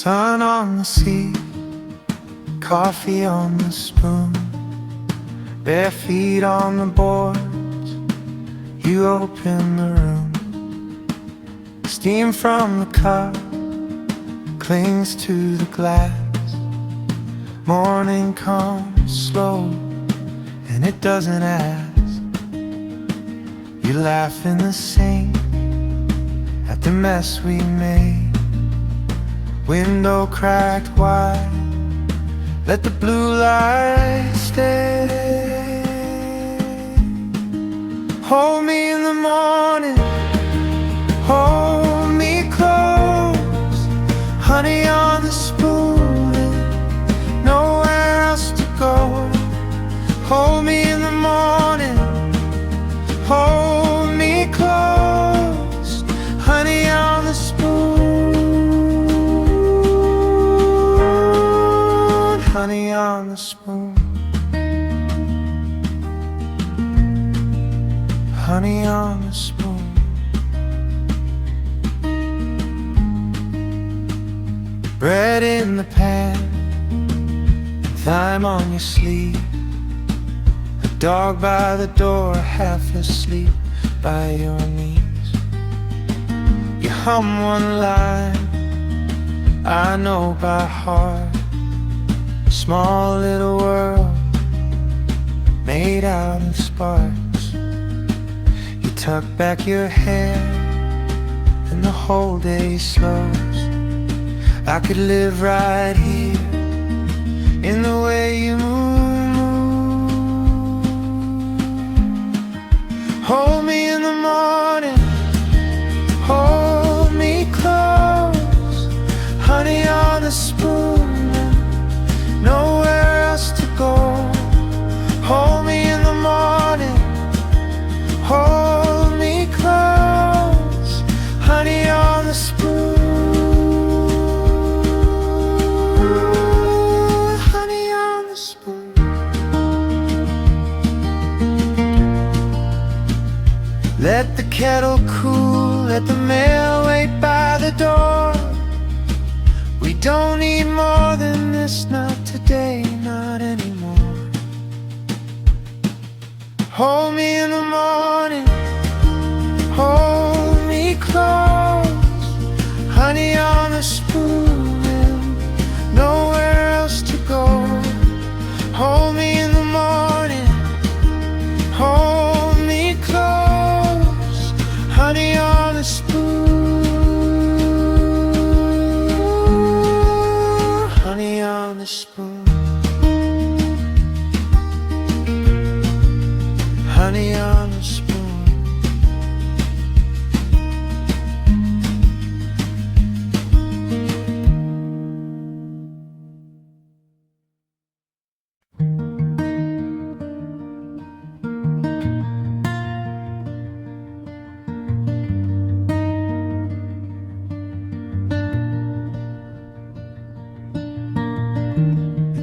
Sun on the sea, coffee on the spoon, bare feet on the boards. You open the room, steam from the cup clings to the glass. Morning comes slow and it doesn't ask. You laugh in the sink at the mess we made. Window cracked wide, let the blue light stay. Hold me in the morning, hold me close. Honey on the spoon and nowhere else to go. Hold me in the morning, hold me close. Honey on the spoon, honey on the spoon, honey on the spoon. Bread in the pan, thyme on your sleeve. A dog by the door, half asleep by your knees. You hum one line I know by heart. Small little world made out of sparks. You tuck back your hair and the whole day slows. I could live right here in the way you move. Hold me in the morning, hold me close. Honey on the spoon, nowhere else to go. Hold me in the morning, hold me close. Honey on the spoon, honey on the spoon. Let the kettle cool, let the mail wait by the door. We don't need more than this, not today, not anymore. Hold me in the morning, hold me close. Honey on the spoon and nowhere else to go. Hold me in the morning, hold me close. Honey on the spoon, honey on the spoon, honey on the spoon.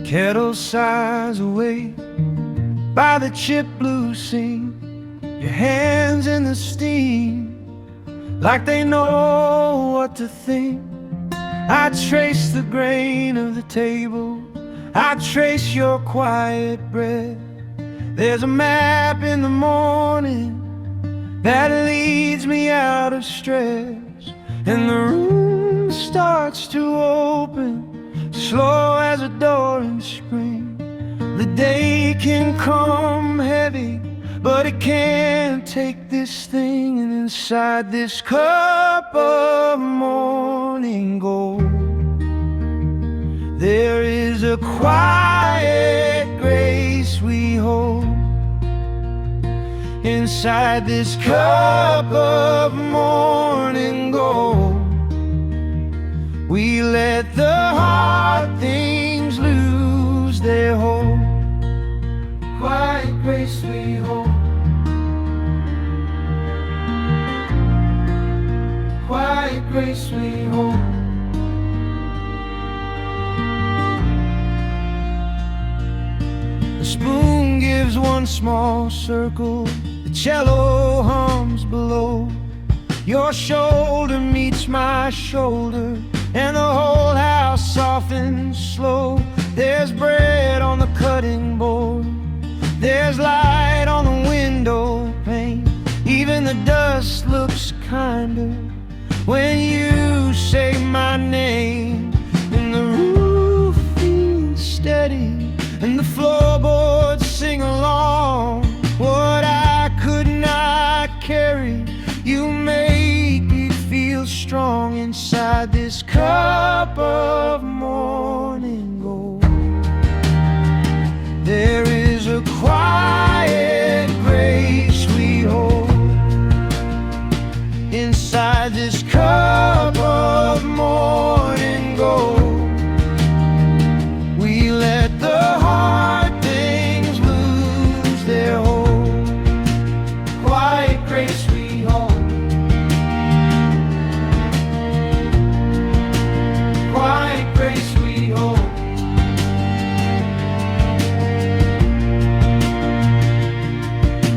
Kettle sighs away by the chip blue scene. Your hands in the steam, like they know what to think. I trace the grain of the table, I trace your quiet breath. There's a map in the morning that leads me out of stress. And the room starts to open, slow as a door in spring. The day can come heavy, but it can't take this thing. And inside this cup of morning gold, there is a quiet grace we hold. Inside this cup of morning gold, we let the hard things lose their hold. Quiet grace we hold, quiet grace we hold. The spoon gives one small circle, the cello hums below. Your shoulder meets my shoulder, and the whole house softens slow. There's bread on the cutting board, there's light on the window pane. Even the dust looks kinder when you say my name. And the roof feels steady, and the floorboards sing along. What I could not carry, you make me feel strong inside this cup of morning gold. There is a quiet grace we hold inside this cup of morning gold. We let the hard things lose their hold. Quiet grace we hold. Quiet grace we hold.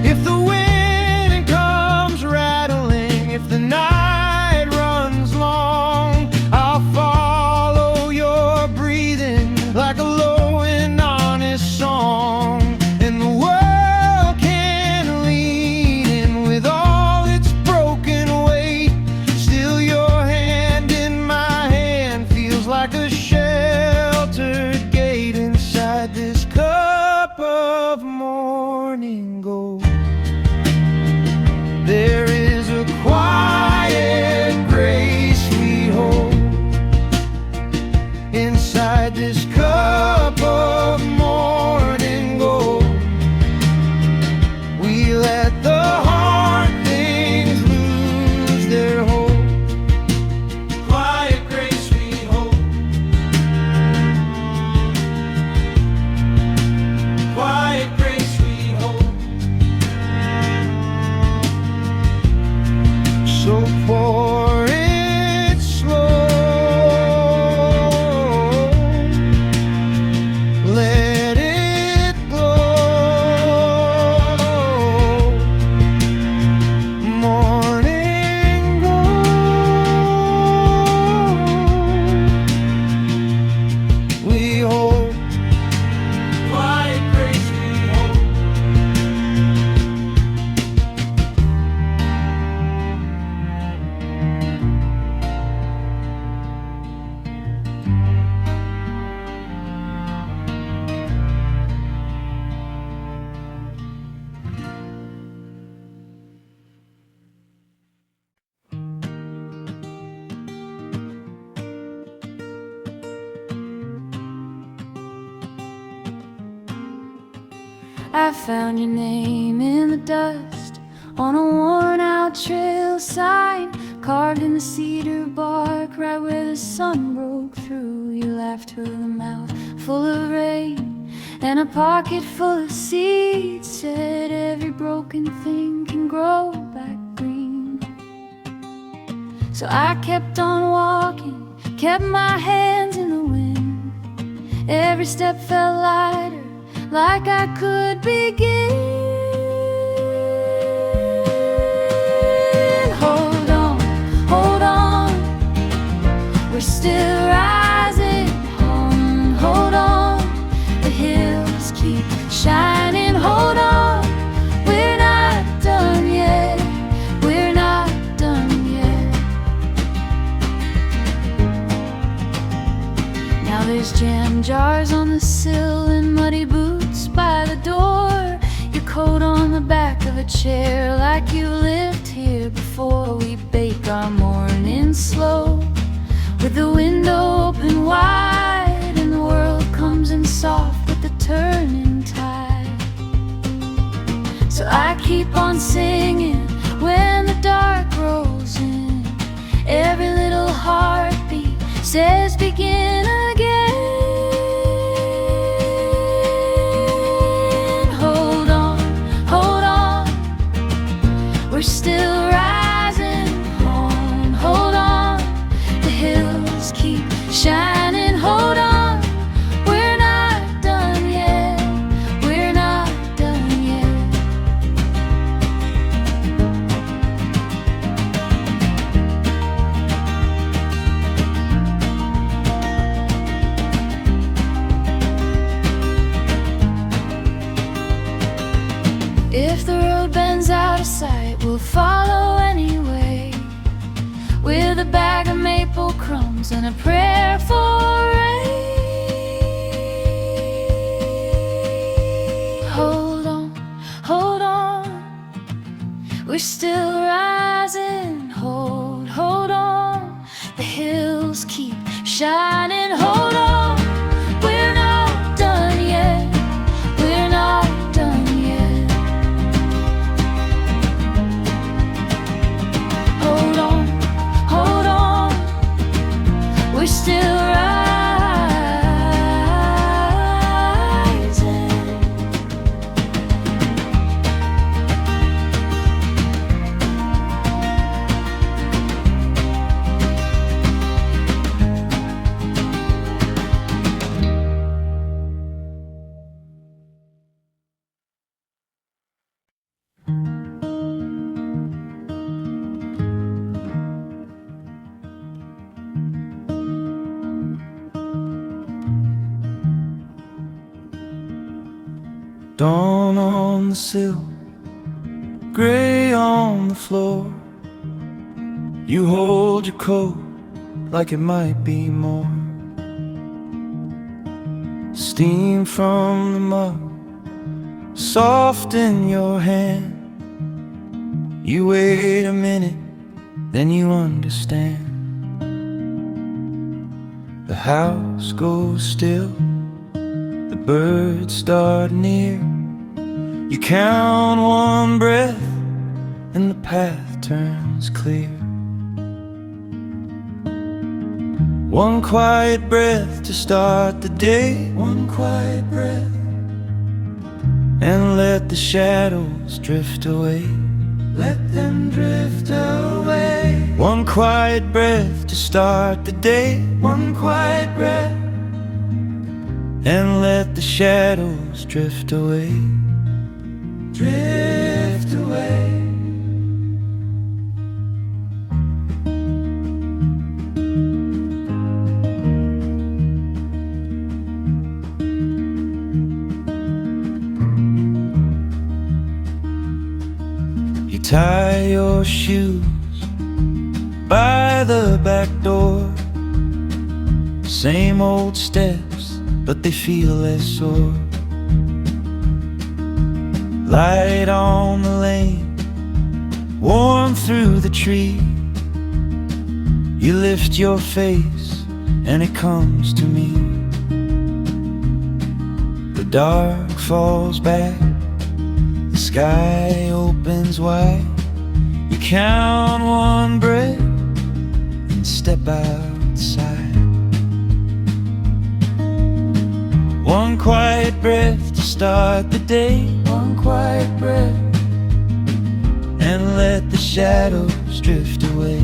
If the wind comes rattling, if the night runs long, I'll follow your breathing like a low and honest song. And the world can lean in with all its broken weight. Still your hand in my hand feels like a sheltered gate inside this cup of morning gold. There is a quiet grace we hold inside this cup of morning gold. We let the hard things lose their hold. Quiet grace we hold. Quiet grace we hold. So pour it slow, let it glow. Morning gold. We hold. Quiet grace we hold. I found your name in the dust on a worn-out trail sign, carved in the cedar bark right where the sun broke through. You laughed with a mouth full of rain and a pocket full of seeds. Said every broken thing can grow back green. So I kept on walking, kept my hands in the wind. Every step felt lighter, like I could begin. Hold on, we're still rising. Hold on, the hills keep shining. Hold on, we're not done yet. We're not done yet. Now there's jam jars on the sill and muddy boots by the door. Your coat on the back of a chair, like you lived here before. We bake our morning slow, with the window open wide, and the world comes in soft with the turning tide. So I keep on singing when the dark rolls in. Every little heartbeat says begin again. We're still rising. Hold on, the hills keep shining. Hold on, we're not done yet. We're not done yet. If the road bends out of sight, we'll follow anyway, with a bag of maple crumbs and a prayer for rain. Hold on, we're still rising. Hold on, the hills keep shining. Hold on, we're not done yet. We're not done yet. Hold on, we're still rising. Dawn on the sill, gray on the floor. You hold your coat like it might be more. Steam from the mug, soft in your hand. You wait a minute, then you understand. The house goes still, the birds start near. You count one breath and the path turns clear. One quiet breath to start the day. One quiet breath, and let the shadows drift away. Let them drift away. One quiet breath to start the day. One quiet breath, and let the shadows drift away. Drift away. You tie your shoes by the back door. Same old steps, but they feel less sore. Light on the lane, warm through the tree. You lift your face and it comes to me. The dark falls back, the sky opens wide. You count one breath and step outside. One quiet breath to start the day. One quiet breath, and let the shadows drift away.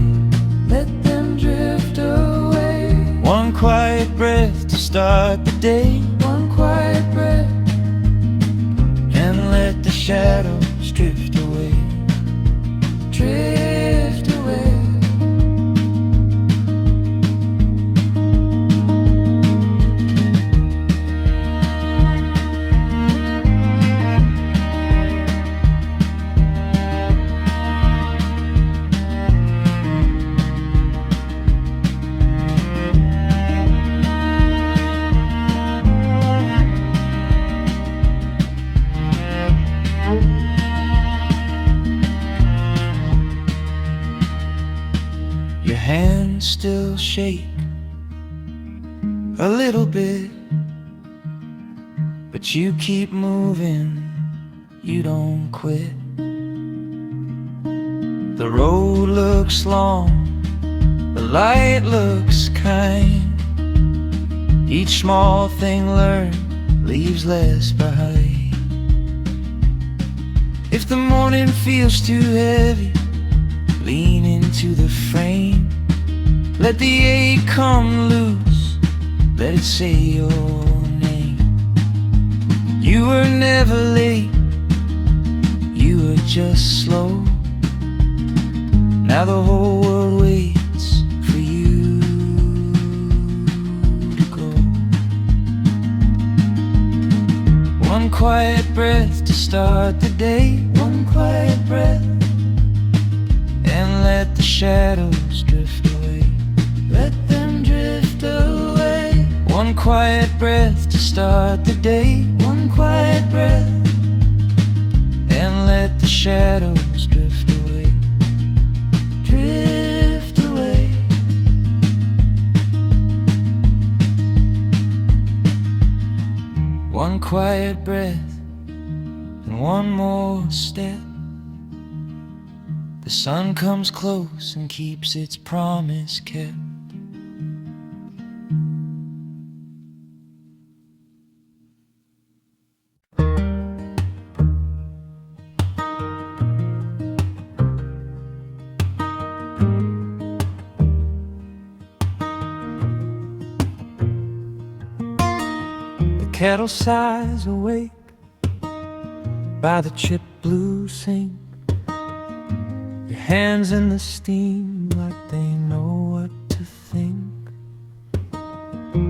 Let them drift away. One quiet breath to start the day. One quiet breath, and let the shadows drift away. Drift away. Your hands still shake a little bit, but you keep moving, you don't quit. The road looks long, the light looks kind. Each small thing learned leaves less behind. If the morning feels too heavy, lean into the frame. Let the ache come loose, let it say your name. You were never late, you were just slow. Now the whole world waits for you to go. One quiet breath to start the day. One quiet breath, and let the shadows drift away. Let them drift away. One quiet breath to start the day. One quiet breath, and let the shadows drift away. Drift away. One quiet breath and one more step. The sun comes close and keeps its promise kept. The kettle sighs awake by the chip blue sink. Your hands in the steam like they know what to think.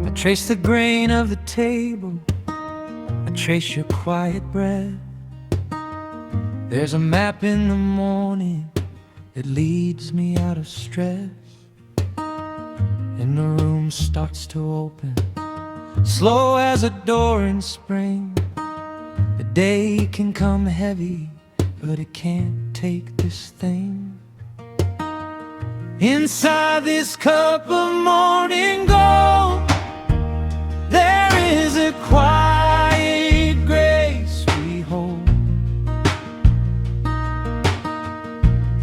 I trace the grain of the table, I trace your quiet breath. There's a map in the morning, it leads me out of stress. And the room starts to open, slow as a door in spring. The day can come heavy, but it can't take this thing. Inside this cup of morning gold, there is a quiet grace we hold.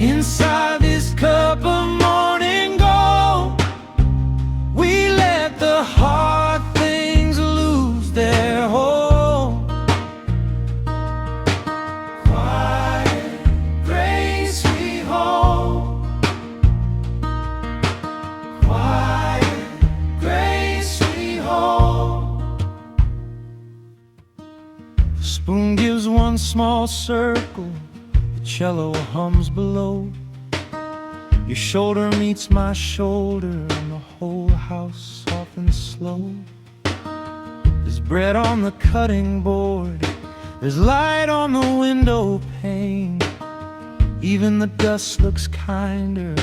Inside this cup of morning gold, we let the hard things lose their hold. Spoon gives one small circle, the cello hums below. Your shoulder meets my shoulder, and the whole house softens slow. There's bread on the cutting board, there's light on the window pane. Even the dust looks kinder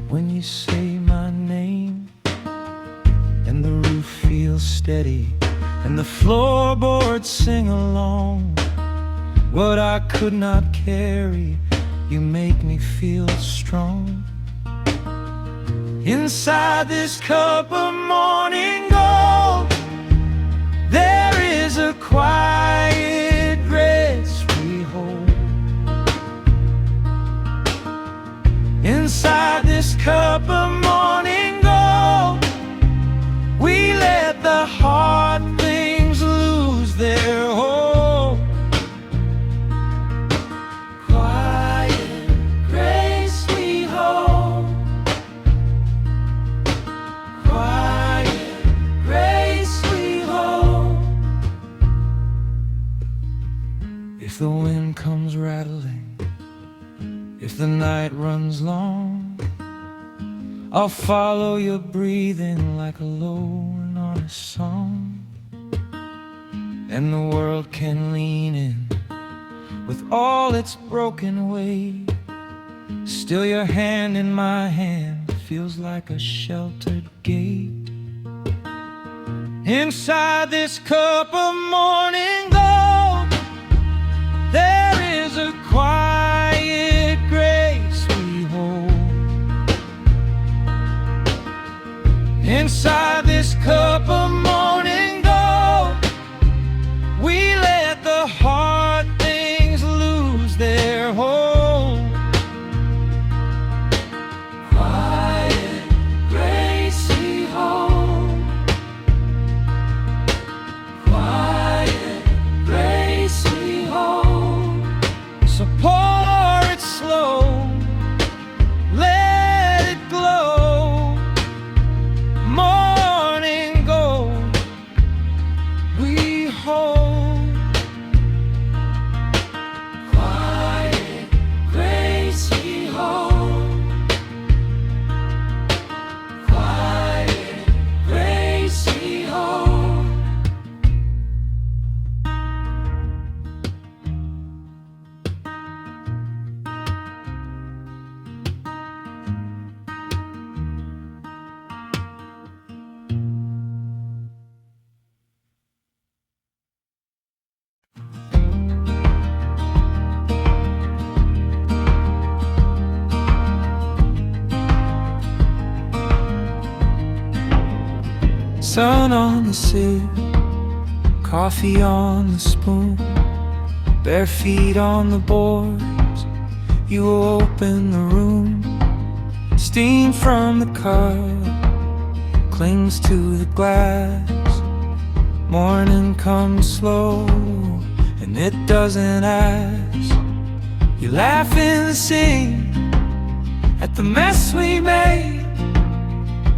when you say my name. And the roof feels steady, and the floorboards sing along. What I could not carry, you make me feel strong. Inside this cup of morning gold, there is a quiet grace we hold. Inside this cup of morning gold, we let the hard things lose their hold. Quiet grace we hold. Quiet grace we hold. If the wind comes rattling, if the night runs long, I'll follow your breathing like a lone honest song. And the world can lean in with all its broken weight. Still your hand in my hand feels like a sheltered gate. Inside this cup of morning gold, there is a quiet grace we hold. Inside this cup of morning gold, we let the hard things lose their hold. Quiet grace we hold. Quiet Sun on the sill, coffee on the spoon, bare feet on the boards. You open the room, steam from the cup clings to the glass. Morning comes slow and it doesn't ask. You laugh and sing at the mess we made.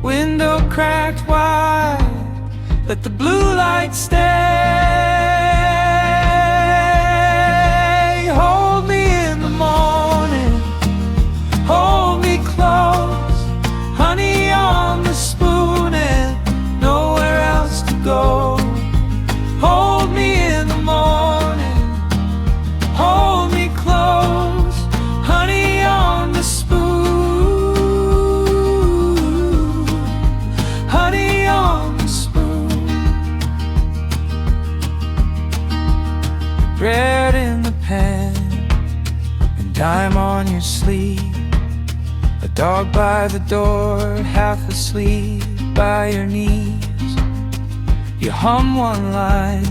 Window cracked wide, let the blue light stay. Hold me in the morning, hold me close, honey on the spoon and nowhere else to go. Hold me in the morning, hold me close, honey on the spoon, honey on the spoon. Bread in the pan and dime on your sleeve. A dog by the door, half asleep by your knees. You hum one line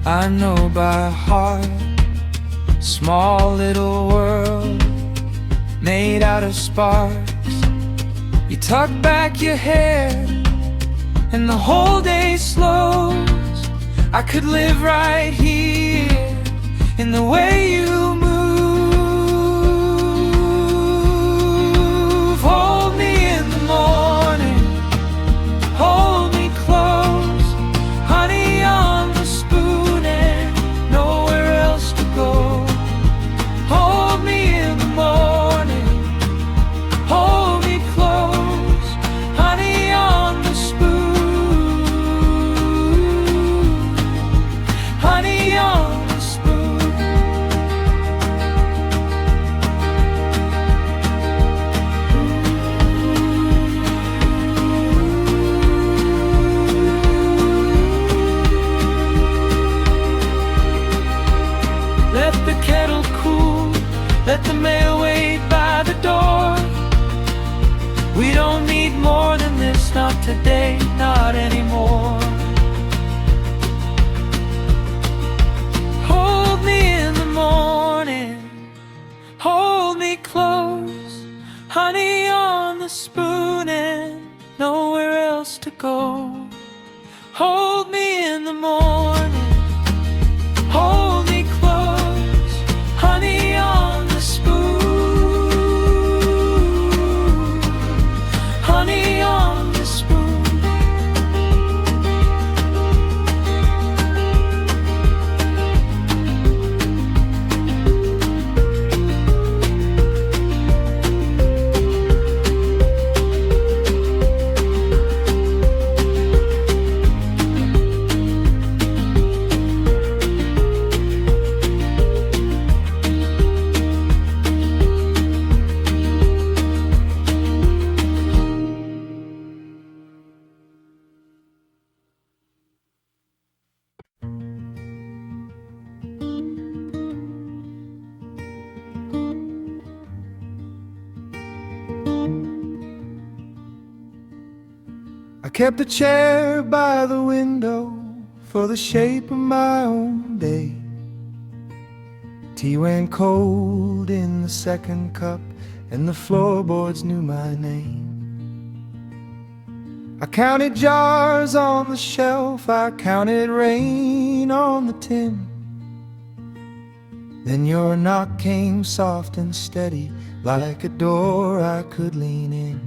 I know by heart. Small little world made out of sparks. You tuck back your hair and the whole day slows. I could live right here in the way you move. Hold me in the morning, hold me close, honey on the spoon and nowhere else to go. Hold me in the morning, hold me close, honey on the spoon, honey on the spoon. Let the kettle cool, let the mail wait by the door. We don't need more than this, not today, not anymore. Hold me in the morning, hold me close, honey on the spoon and nowhere else to go. Hold me in the morning, hold me close, honey on the spoon, honey on the spoon. I kept a chair by the window for the shape of my own day. Tea went cold in the second cup and the floorboards knew my name. I counted jars on the shelf, I counted rain on the tin. Then your knock came soft and steady, like a door I could lean in.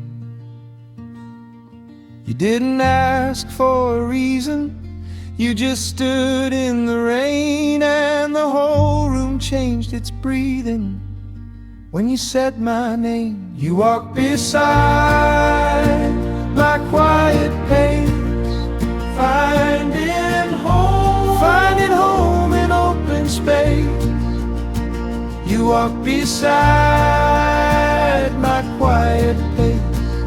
You didn't ask for a reason, you just stood in the rain, and the whole room changed its breathing when you said my name. You walked beside my quiet pace, finding home in open space. You walked beside my quiet pace,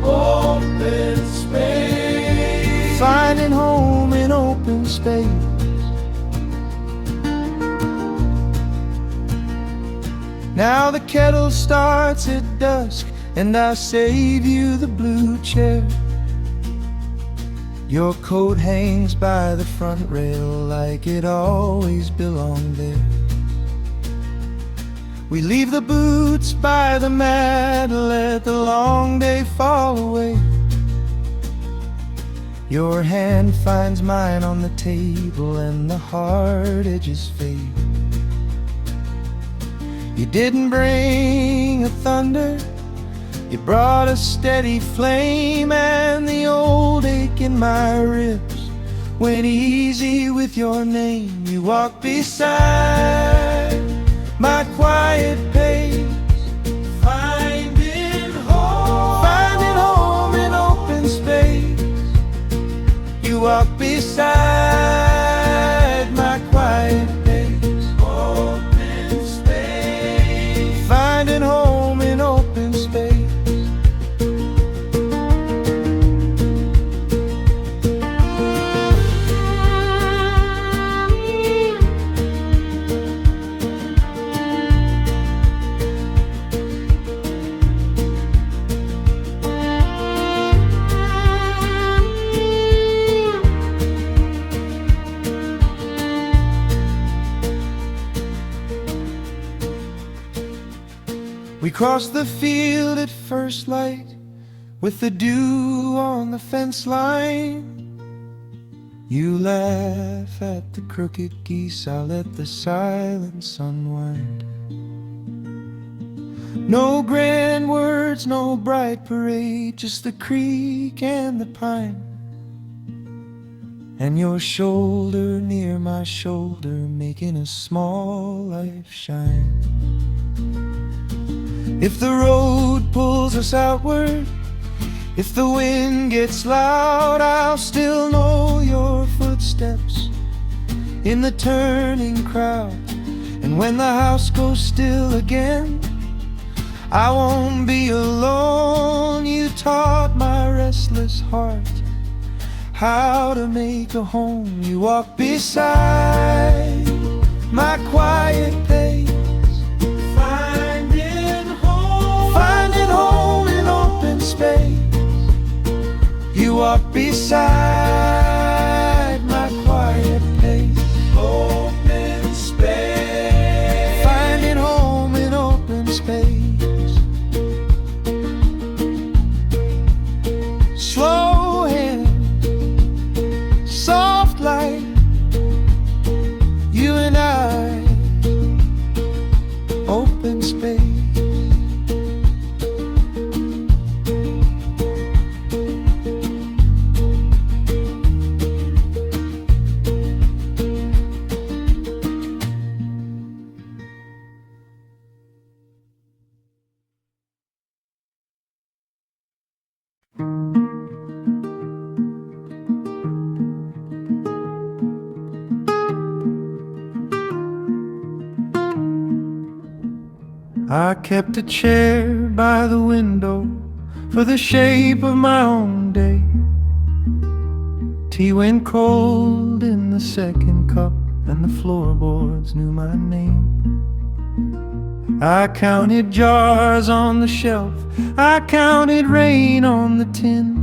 open space, finding home in open space. Now the kettle starts at dusk and I save you the blue chair. Your coat hangs by the front rail like it always belonged there. We leave the boots by the mat, let the long day fall away. Your hand finds mine on the table and the hard edges fade. You didn't bring a thunder, you brought a steady flame, and the old ache in my ribs went easy with your name. You walked beside my quiet pace, finding home in open space. You walked beside my quiet pace, open space, finding home in open space. We crossed the field at first light, with the dew on the fence line. You laugh at the crooked geese, I'll let the silence unwind. No grand words, no bright parade, just the creek and the pine, and your shoulder near my shoulder, making a small life shine. If the road pulls us outward, if the wind gets loud, I'll still know your footsteps in the turning crowd. And when the house goes still again, I won't be alone. You taught my restless heart how to make a home. You walk beside my quiet pace, finding home in open space. You walk beside my quiet pace, open space, finding home in open space. Slow hand, soft light, you and I, open space. I kept a chair by the window for the shape of my own day. Tea went cold in the second cup, and the floorboards knew my name. I counted jars on the shelf, I counted rain on the tin.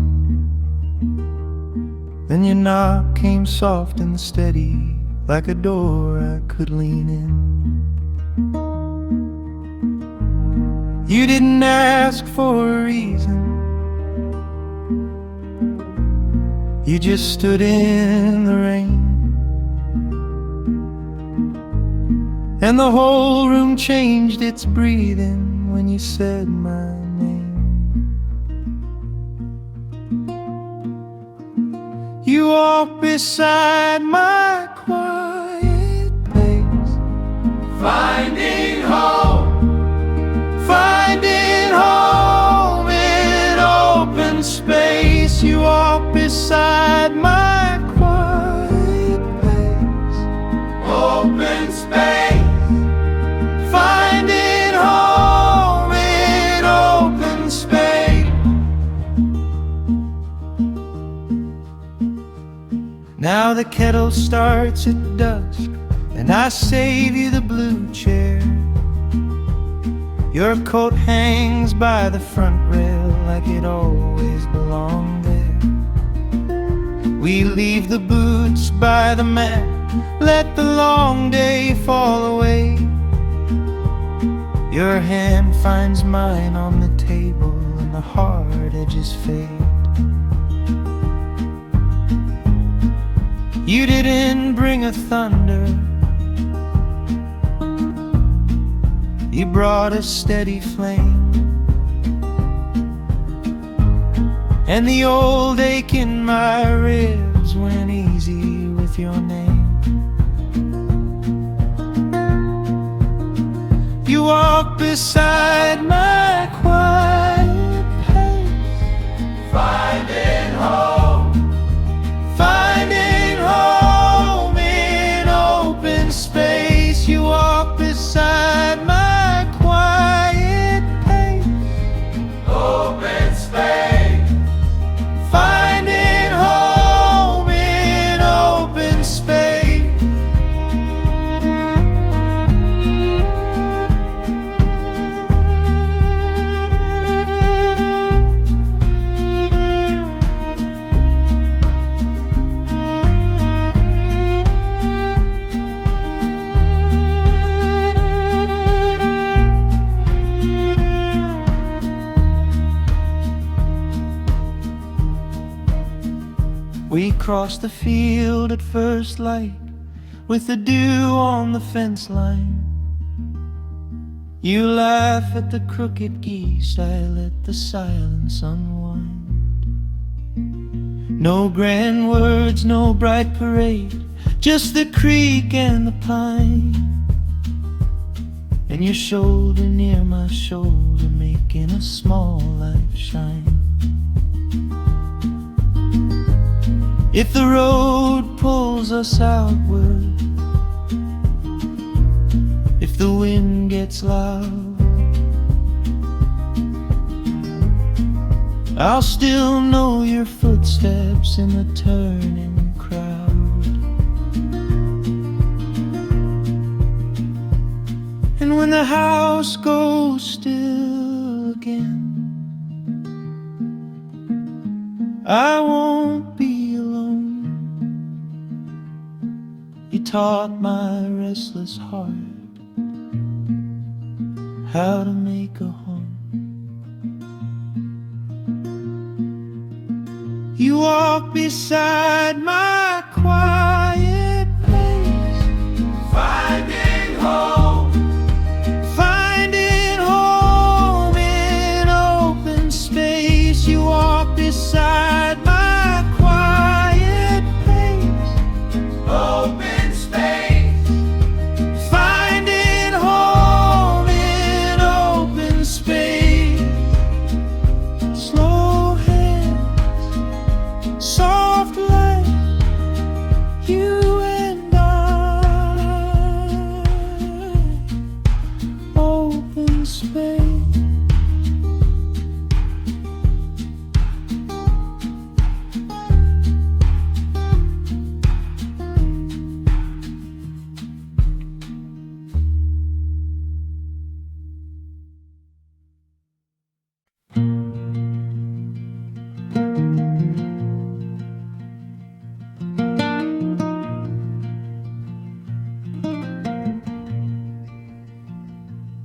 Then your knock came soft and steady, like a door I could lean in. You didn't ask for a reason, you just stood in the rain, and the whole room changed its breathing when you said my name. You walked beside my quiet pace, finding home, finding home in open space. You walk beside my quiet pace, open space, finding home in open space. Now the kettle starts at dusk, and I save you the blue chair. Your coat hangs by the front rail like it always belonged there. We leave the boots by the mat, let the long day fall away. Your hand finds mine on the table and the hard edges fade. You didn't bring a thunder, you brought a steady flame. And the old ache in my ribs went easy with your name. You walk beside my quiet pace, finding home in open space. You walk beside my quiet pace, open space, finding home in open space. We crossed the field at first light, with the dew on the fence line. You laugh at the crooked geese, I let the silence unwind. No grand words, no bright parade, just the creek and the pine, and your shoulder near my shoulder, making a small life shine. If the road pulls us outward, if the wind gets loud, I'll still know your footsteps in the turning crowd. And when the house goes still again, I won't be alone. You taught my restless heart how to make a home. You walk beside my quiet place, finding home in open space. You walk beside my quiet place, open space, finding home in open space. Slow hands, soft light, you and I, open space.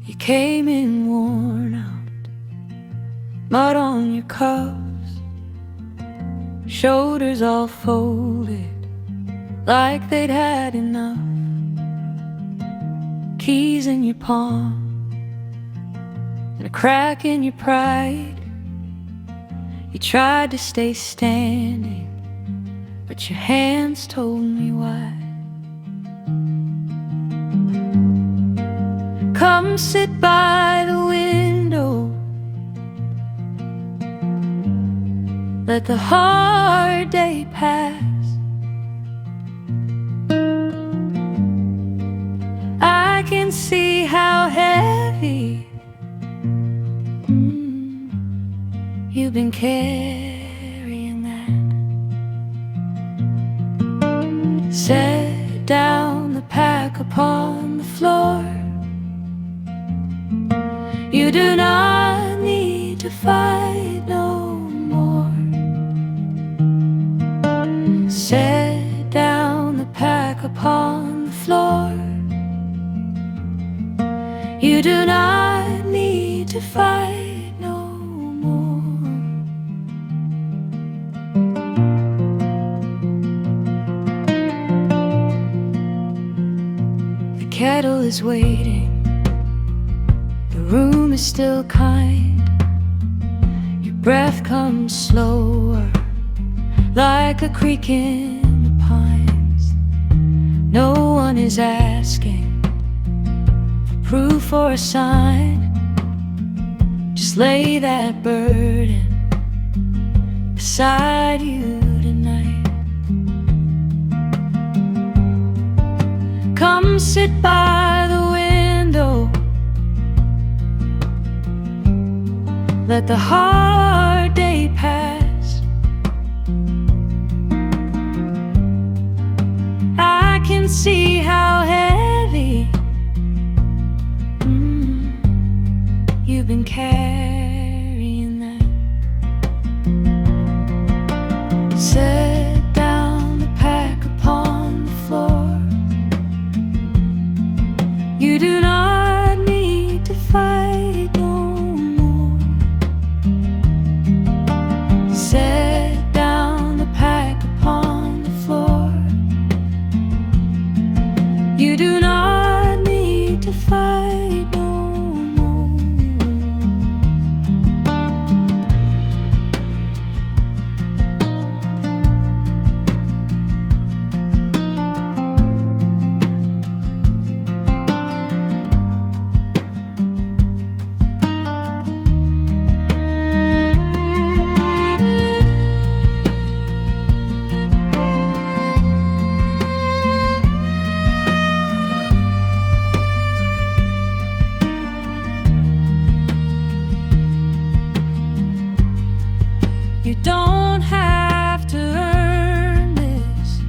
You came in worn out, mud on your cuffs, shoulders all folded like they'd had enough. Keys in your palm and a crack in your pride. You tried to stay standing, but your hands told me why. Come sit by the window, let the hard day pass. I can see how heavy you've been carrying that. Set down the pack upon the floor. You do not need to fight no more. upon the floor. You do not need to fight no more. The kettle is waiting, the room is still kind. Your breath comes slower, like a creak in the pines. No one is asking for proof or a sign. Just lay that burden beside you tonight. Come sit by the window, let the hard day pass. I can see how heavy you've been carrying that. Set down the pack upon the floor. You do not need to fight no more. Set down the pack upon the floor. You do not need to fight no more. You don't have to earn this.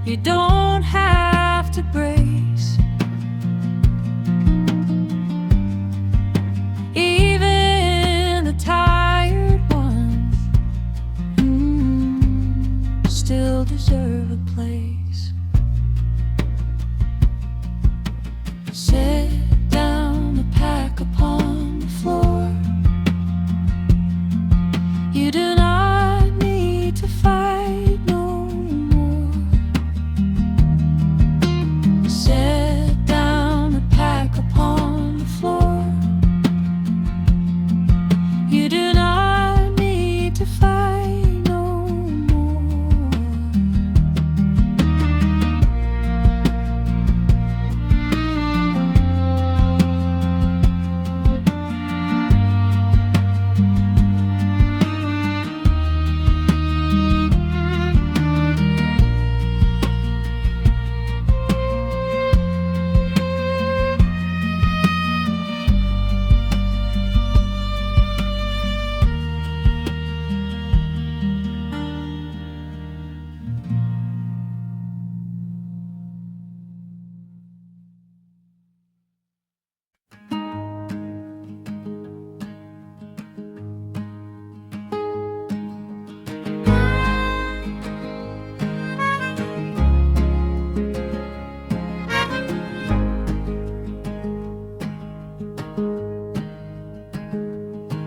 You don't have to brace. Even the tired ones still deserve a place. Set down the pack upon the floor. You do not need to fight no more. Set down the pack upon the floor. You do not need to fight no more.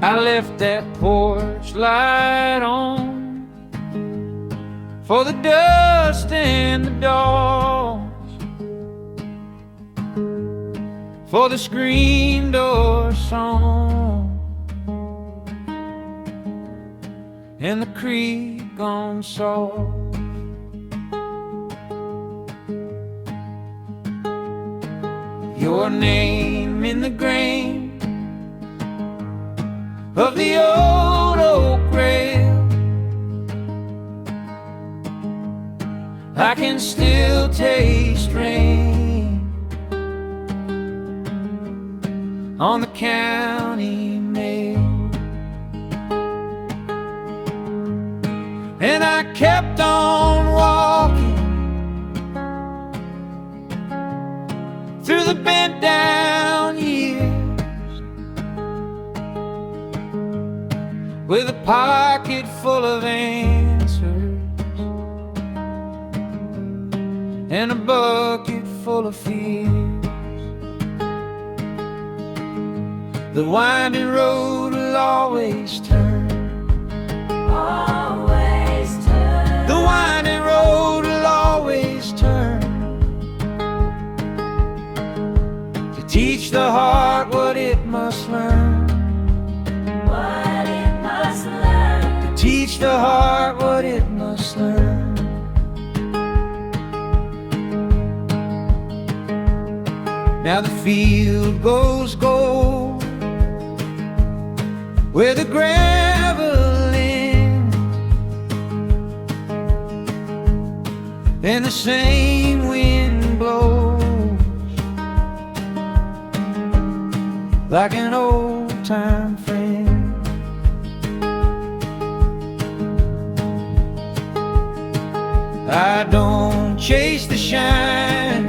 I left that porch light on for the dust and the dogs, for the screen door song and the creek gone soft. Your name in the grain of the old oak rail, I can still taste rain on the county mail. And I kept on walking through the bent down years with a pocket full of answers and a bucket full of fears. The winding road will always turn. Always turn. The winding road will always turn. To teach the heart what it must learn. What it must learn. To teach the heart what it must learn. Now the field goes gold where the gravel ends, and the same wind blows like an old-time friend. I don't chase the shine,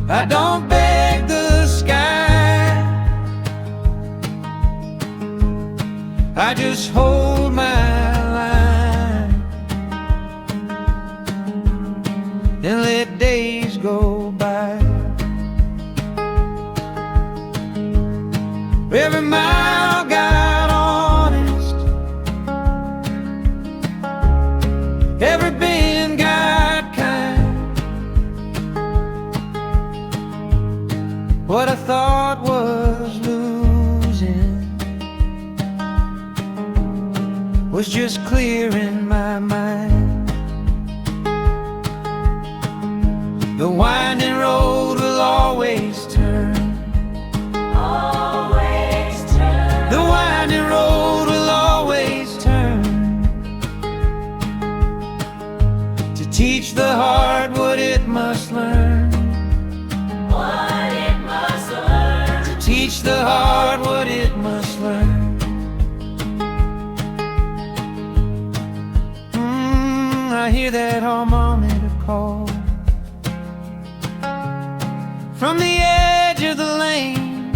I don't beg the sky, I just hold my line and let days go by. Every mile got honest, every bend got kind. What I thought was losing was just clearing my mind. The winding road will always turn. Always turn. The winding road will always turn. To teach the heart what it must learn. What it must learn. To teach the heart what it must learn. I hear that harmonica call from the edge of the lane,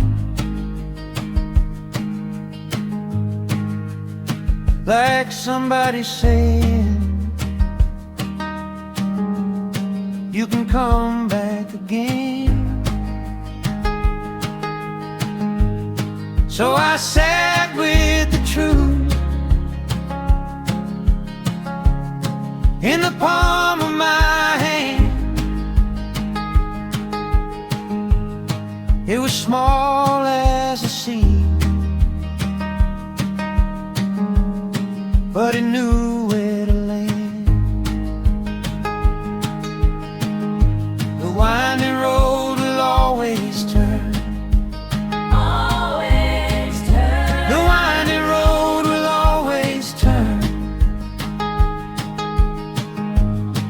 like somebody saying, you can come back again. So I sat with the truth in the palm of my hand. It was small as a seed, but it knew where to land. The winding road will always turn. Always turn. The winding road will always turn.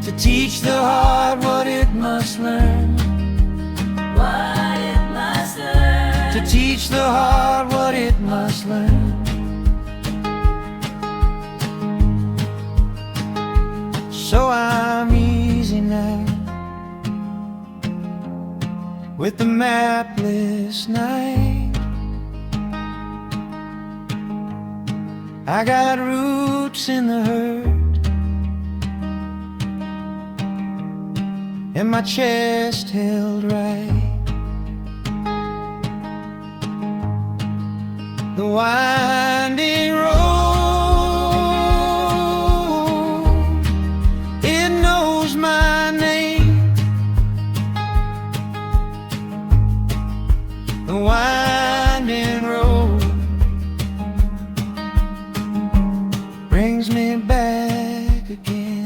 To teach the heart what it must learn. What it must learn. To teach the heart what it must learn. So I'm easy now with the mapless night. I got roots in the herd and my chest held right. The winding road, it knows my name. The winding road brings me back again.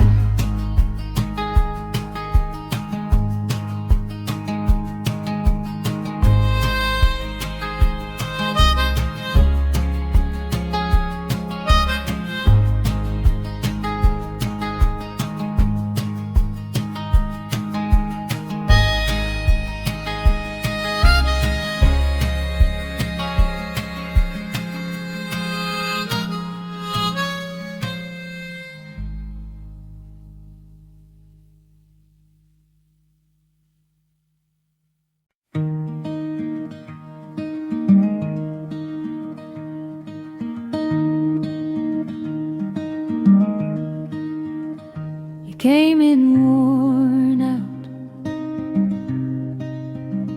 Came in warm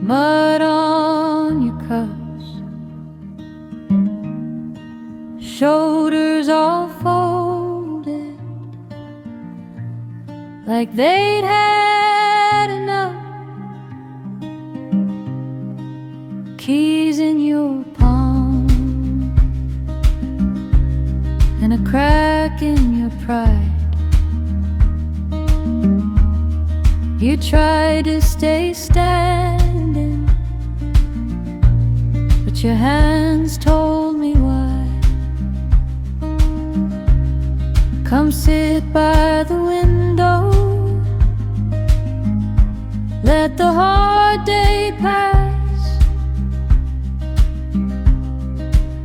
mud on your cuffs, shoulders all folded, like they'd had enough. Keys in your palm and a crack in your pride. You tried to stay standing, but your hands told me why. Come sit by the window, let the hard day pass.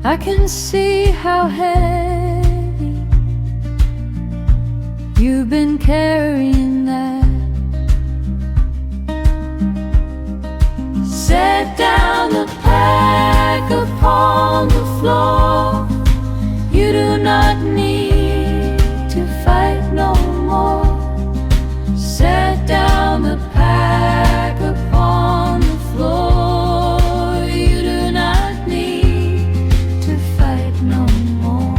I can see how heavy you've been carrying that. Set down the pack upon the floor. You do not need to fight no more. Set down the pack upon the floor. You do not need to fight no more.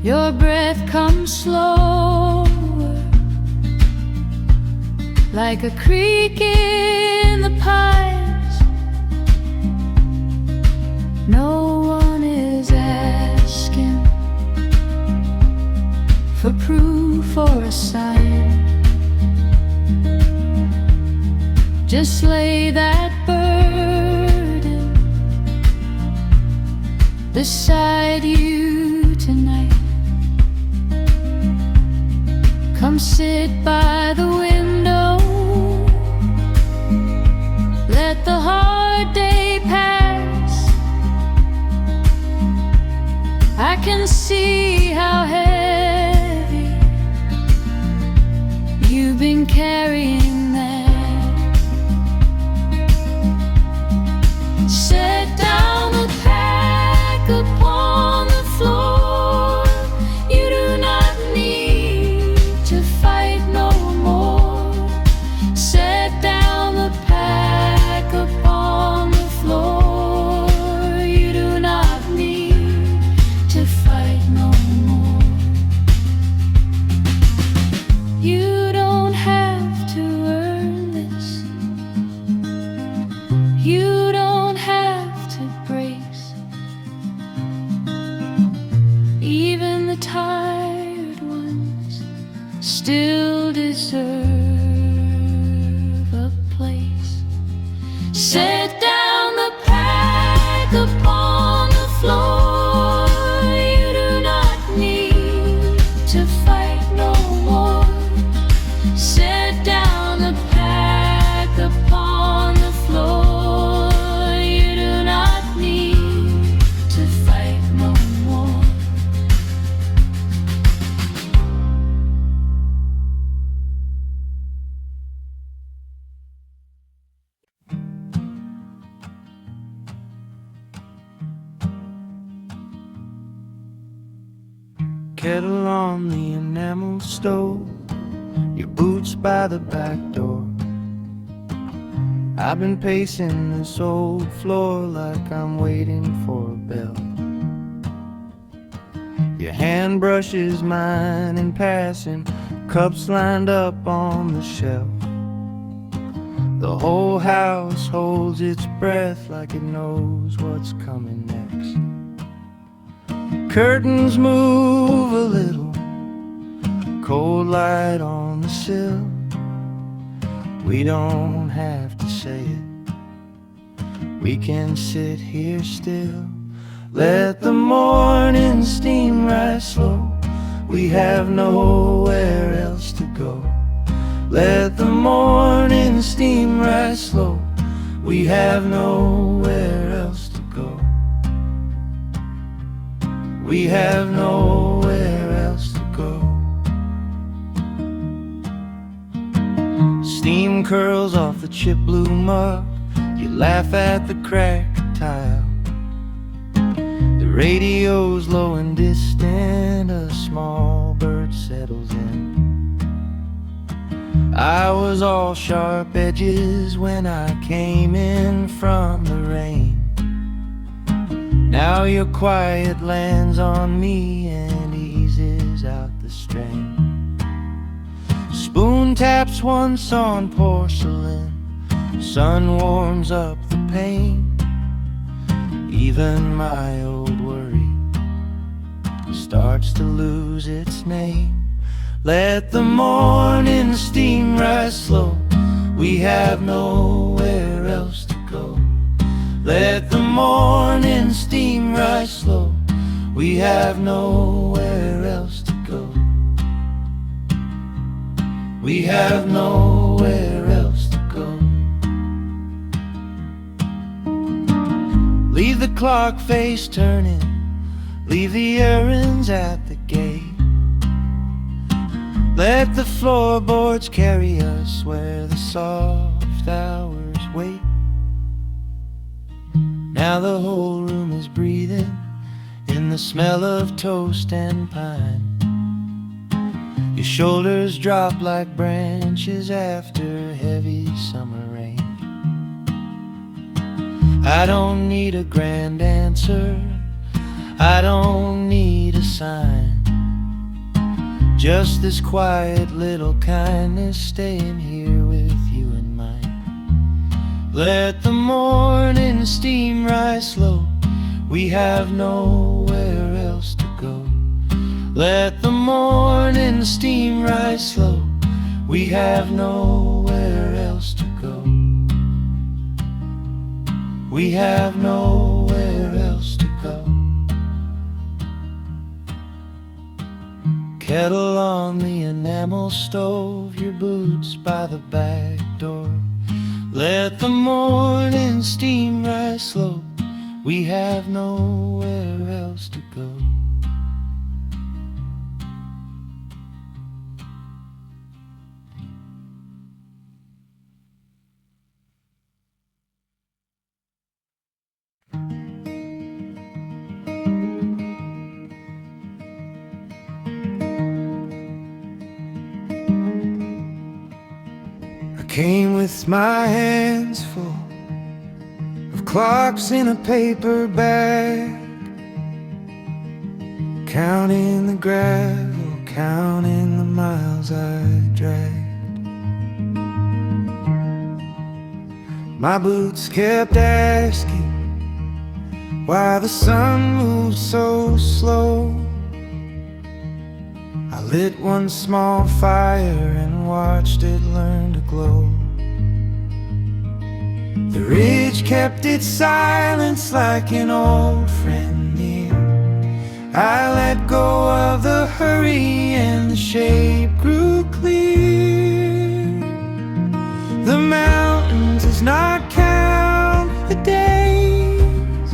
Your breath comes slower, like a creak in the pines. No one is asking for proof or a sign. Just lay that burden beside you tonight. Come sit by the window, let the hard day pass. I can see how heavy you've been carrying that. Set down the pack upon the floor. You do not need to fight no more. Set down the pack upon the floor. You do not need to fight no more. You don't have to earn this. You don't have to brace. Even the tired ones still deserve a place. Set down the pack upon the floor. You do not need to fight no more. Set down the pack upon the floor. You do not need to fight no more. Kettle on the enamel stove, your boots by the back door. I've been pacing this old floor like I'm waiting for a bell. Your hand brushes mine in passing, cups lined up on the shelf. The whole house holds its breath like it knows what's coming next. Curtains move a little, cold light on the sill. We don't have to say it, we can sit here still. Let the morning steam rise slow, we have nowhere else to go. Let the morning and steam right slow. We have nowhere else to go. We have nowhere else to go. Steam curls off the chip blue mug. You laugh at the cracked tile. The radio's low and distant. A small bird settles in. I was all sharp edges when I came in from the rain. Now your quiet lands on me and eases out the strain. Spoon taps once on porcelain. Sun warms up the pain. Even my old worry starts to lose its name. Let the morning steam rise slow. We have nowhere else to go. Let the morning steam rise slow. We have nowhere else to go. We have nowhere else to go. Leave the clock face turning. Leave the errands at the gate. Let the floorboards carry us where the soft hours wait. Now the whole room is breathing in the smell of toast and pine. Your shoulders drop like branches after heavy summer rain. I don't need a grand answer. I don't need a sign. Just this quiet little kindness staying here with you in mind. Let the morning steam rise slow. We have nowhere else to go. Let the morning steam rise slow. We have nowhere else to go. We have nowhere else to go. Kettle on the enamel stove, your boots by the back door. Let the morning steam rise slow. We have nowhere else to go. Came with my hands full of clocks in a paper bag, counting the gravel, counting the miles I dragged. My boots kept asking why the sun moves so slow. I lit one small fire and watched it learn to glow. The ridge kept its silence like an old friend near. I let go of the hurry and the shape grew clear. The mountain does not count the days.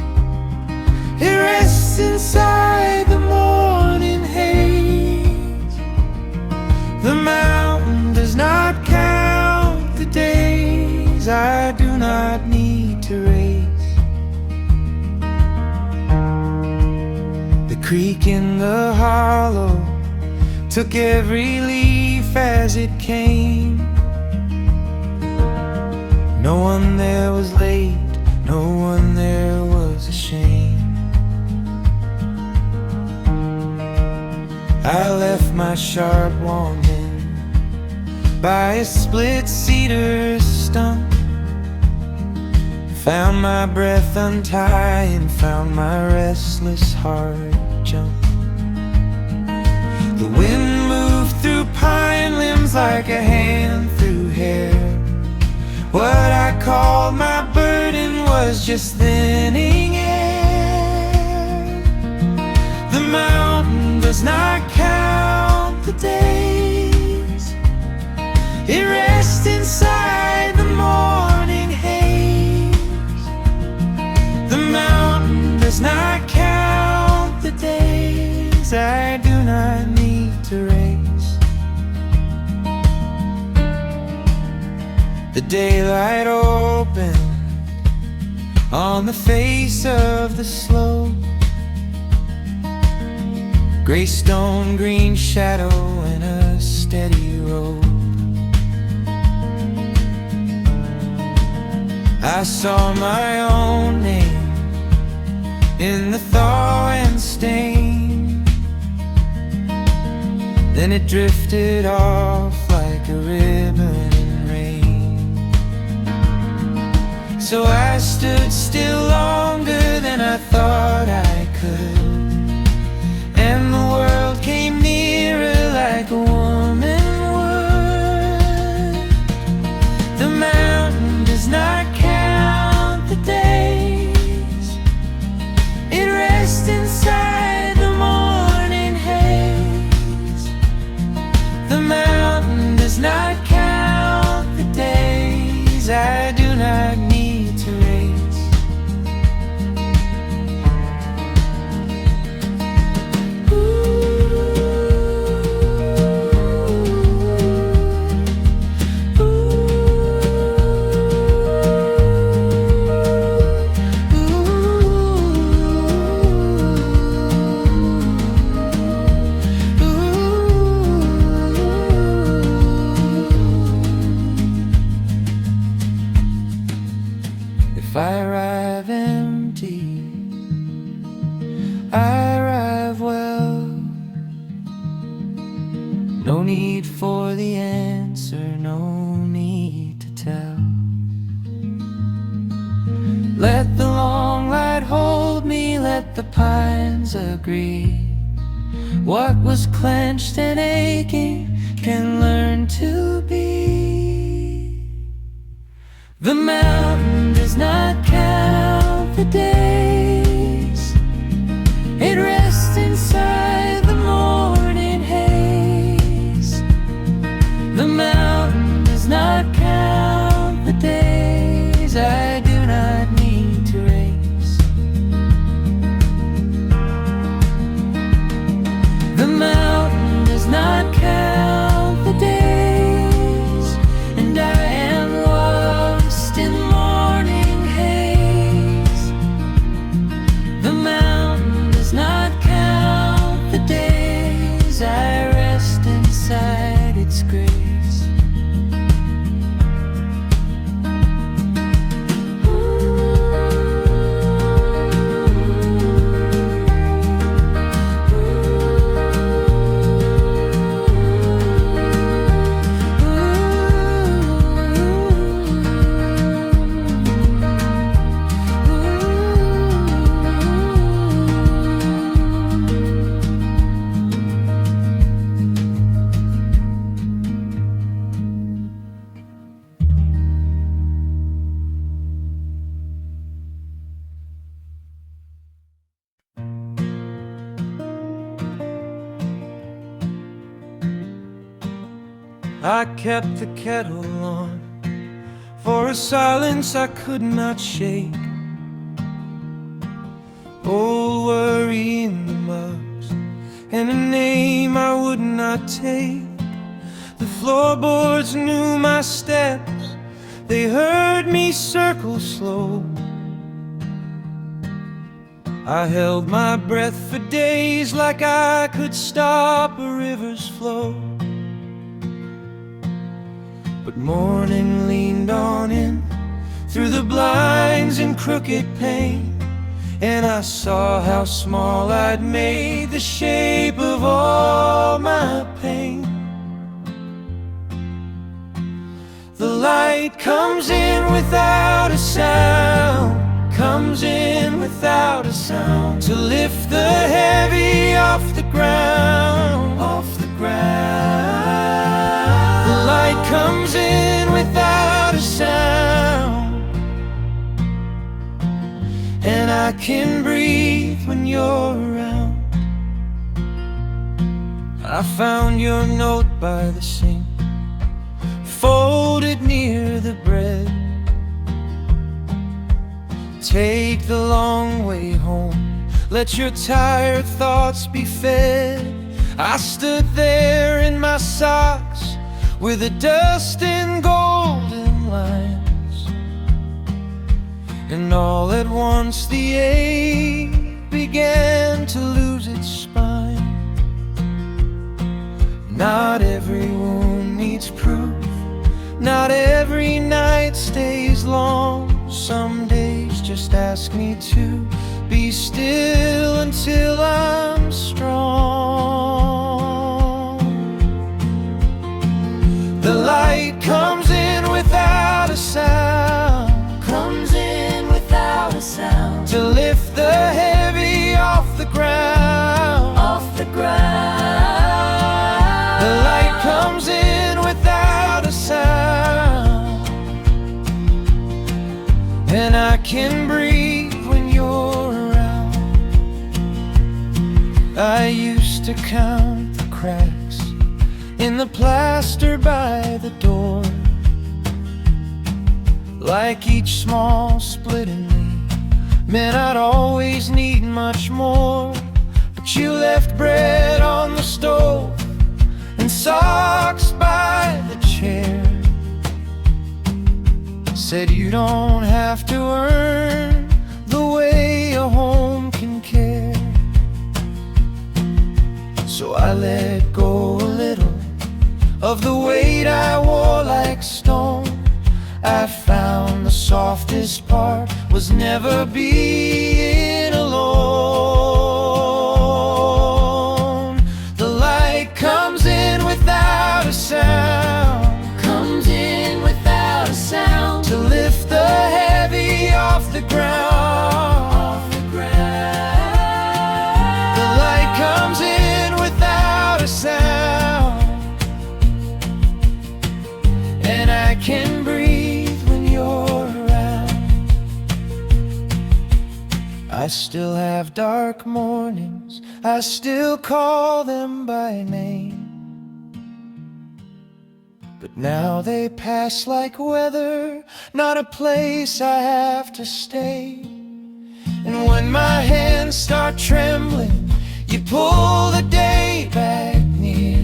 It rests inside the morning haze. The mountain does not count the days I do not need to race. The creek in the hollow took every leaf as it came. No one there was late, no one there was ashamed. I left my sharp wanting by a split cedar stump. Found my breath untie and found my restless heart jump. The wind moved through pine limbs like a hand through hair. What I called my burden was just thinning air. The mountain does not count the days. It rests inside the The daylight opened on the face of the slope. Gray stone, green shadow, and a steady rope. I saw my own name in the thaw and stain. Then it drifted off like a ribbon in rain. So I stood still longer than I thought I could, and the world came nearer like a woman would. The mountain does not count the days, it rests inside the morning haze. The mountain does not count the days I do not need to raise. If I arrive empty, I arrive well. No need for the answer, no need to tell. Let the long light hold me, let the pines agree. What was clenched and aching can learn to be. The mountain does not count the days, it rests inside the morning haze. The mountain does not count the days I do not need to raise. The mountain does not count the days, and I am lost in morning haze. The mountain does not count the days I rest inside its grace. I kept the kettle on for a silence I could not shake. Old worry in the mugs and a name I would not take. The floorboards knew my steps, they heard me circle slow. I held my breath for days like I could stop a river's flow. But morning leaned on in through the blinds in crooked pane, and I saw how small I'd made the shape of all my pain. The light comes in without a sound, comes in without a sound, to lift the heavy off the ground, off the ground. The light comes in without a sound, and I can breathe when you're around. I found your note by the sink, folded near the bread. Take the long way home, let your tired thoughts be fed. I stood there in my socks with the dust and golden lines. And all at once the ache began to lose its spine. Not every wound needs proof, not every night stays long. Some days just ask me to be still until I'm strong. The light comes in without a sound, Comes in without a sound, to lift the heavy off the ground. off the ground. The light comes in without a sound, and I can breathe when you're around. I used to count the cracks in the plaster by the door, like each small split in me meant I'd always need much more. But you left bread on the stove and socks by the chair. Said you don't have to earn the way a home can care. So I let go a little of the weight I wore like stone. I found the softest part was never being alone. The light comes in without a sound, Comes in without a sound, to lift the heavy off the ground. off the ground. The light comes in without a sound, and I can breathe when you're around. I still have dark mornings, I still call them by name, but now they pass like weather, not a place I have to stay. And when my hands start trembling, you pull the day back near.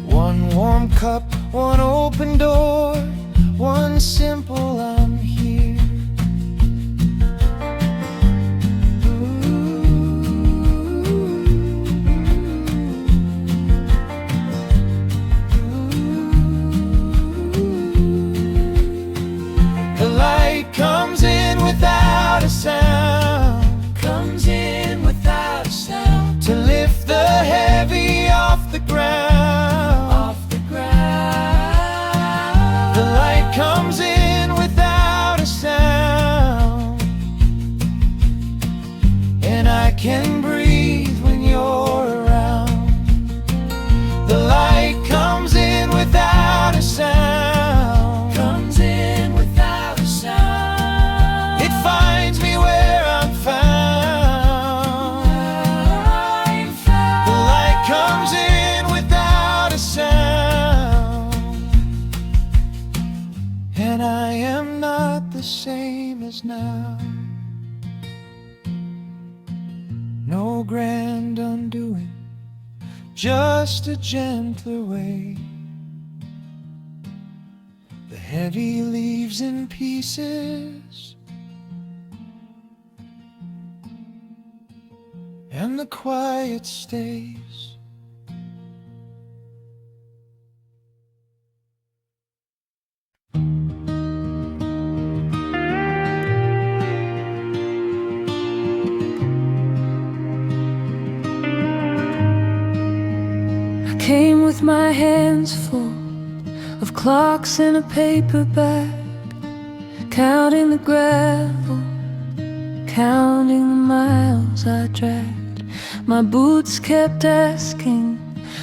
One warm cup, one open door, one simple I'm here. The light comes in without a sound, Comes in without a sound, to lift the heavy off the ground. off the ground. The light comes in without a sound, and I can breathe when you're around. The light comes in without a sound, Comes in without a sound. it finds me where I'm found. I'm found. The light comes in without a sound, and I am not the same as now. No grand undoing, just a gentler way. The heavy leaves in pieces, and the quiet stays. I came with my hands full of clocks and a paper bag, counting the gravel, counting the miles I dragged. My boots kept asking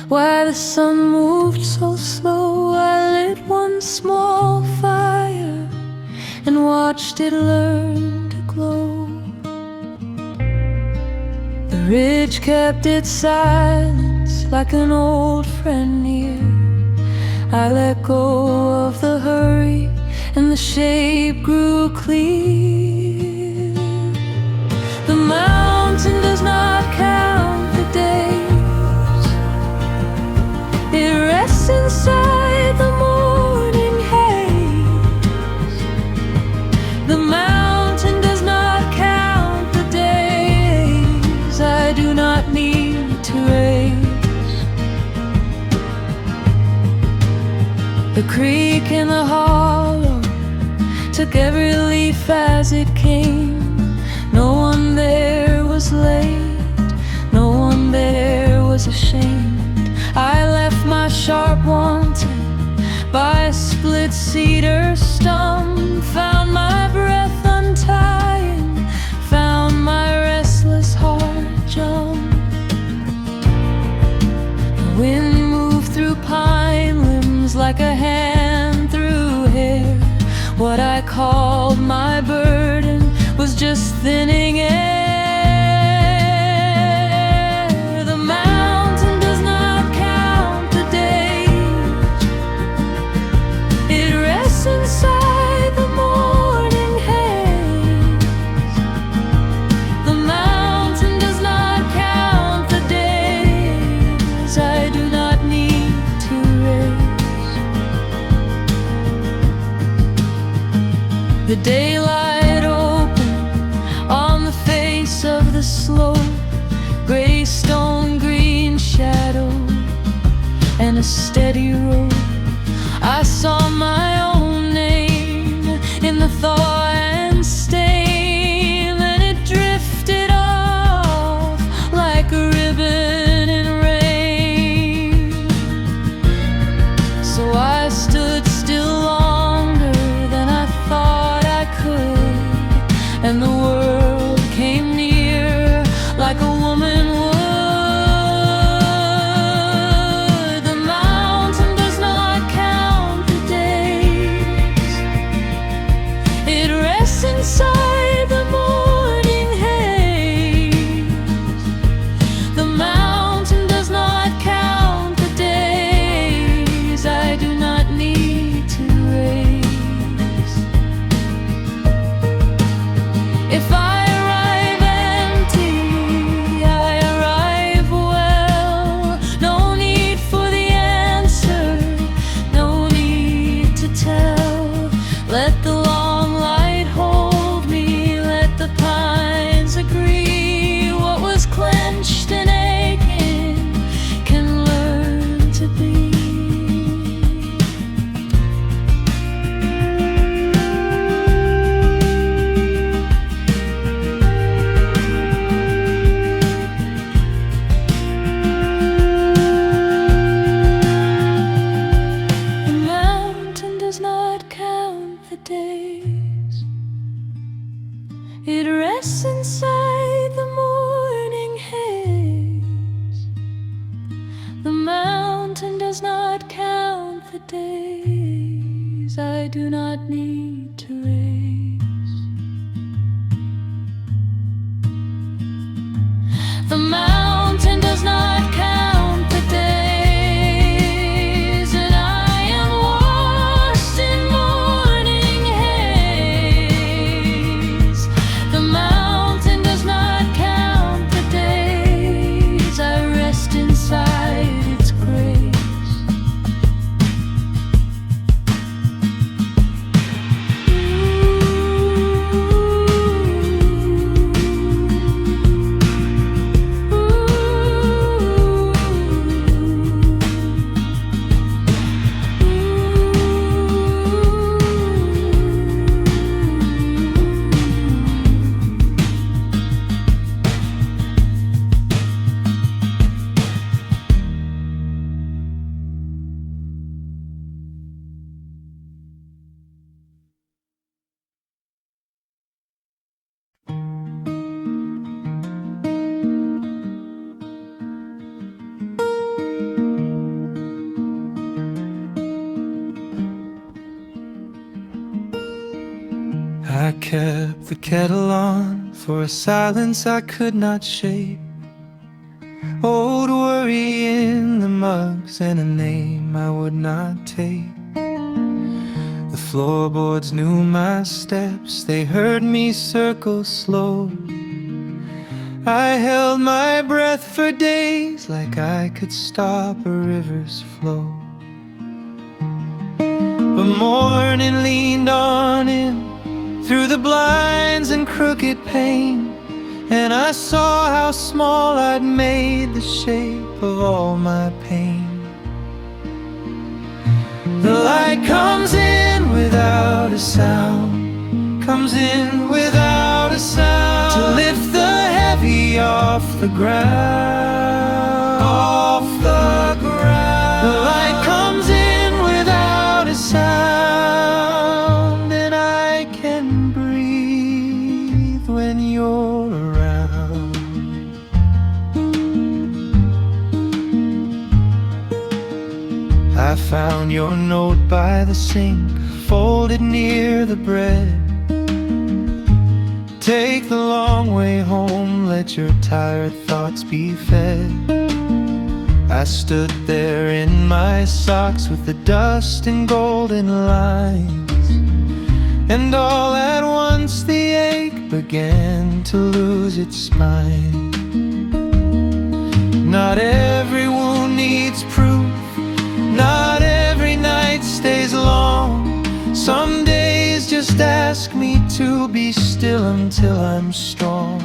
why the sun moved so slow. I lit one small fire and watched it learn to glow. The ridge kept its silence like an old friend near. I let go of the hurry and the shape grew clear. The mountain does not count the days, it rests inside the morning. The creek in the hollow took every leaf as it came. No one there was late, no one there was ashamed. I left my sharp wanted by a split cedar stump, found my breath untying, found my restless heart jump. The wind moved through pine limbs like a hand through hair. What I called my burden was just thinning air. The mountain does not count the days, it rests inside the morning haze. The mountain does not count the days I do not need to raise. The daylight opened on the face of the slope, gray stone, green shadow, and a steady road. I saw my own name in the thaw and stain, and it drifted off like a ribbon in rain. So I stood still longer than I thought I could, and the world came near like a woman would. The mountain does not count the days, it rests inside the morning haze. The mountain does not count the days I do not need to raise. If I arrive empty, I arrive well. No need for the answer, no need to tell. Let the long light hold me, let the pines agree. What was clenched and aching can learn to be. The mountain does not count the days, it rests inside the morning haze. The mountain does not count the days I do not need to raise. The mountain does not count the days, and I am washed in morning haze. The mountain does not count the days I rest inside its grace. I kept the kettle on for a silence I could not shake. Old worry in the mugs and a name I would not take. The floorboards knew my steps, they heard me circle slow. I held my breath for days like I could stop a river's flow. But morning leaned on in through the blinds and crooked pane, and I saw how small I'd made the shape of all my pain. The light without a sound, comes in without a sound, to lift the heavy off the ground, off the ground. The light comes in without a sound, and I can breathe when you're around. I found your note by the sink, folded near the bread. Take the long way home, let your tired thoughts be fed. I stood there in my socks with the dust and golden lines, and all at once the ache began to lose its spine. Not every wound needs proof, not every night stays long. Some days just ask me to be still until I'm strong.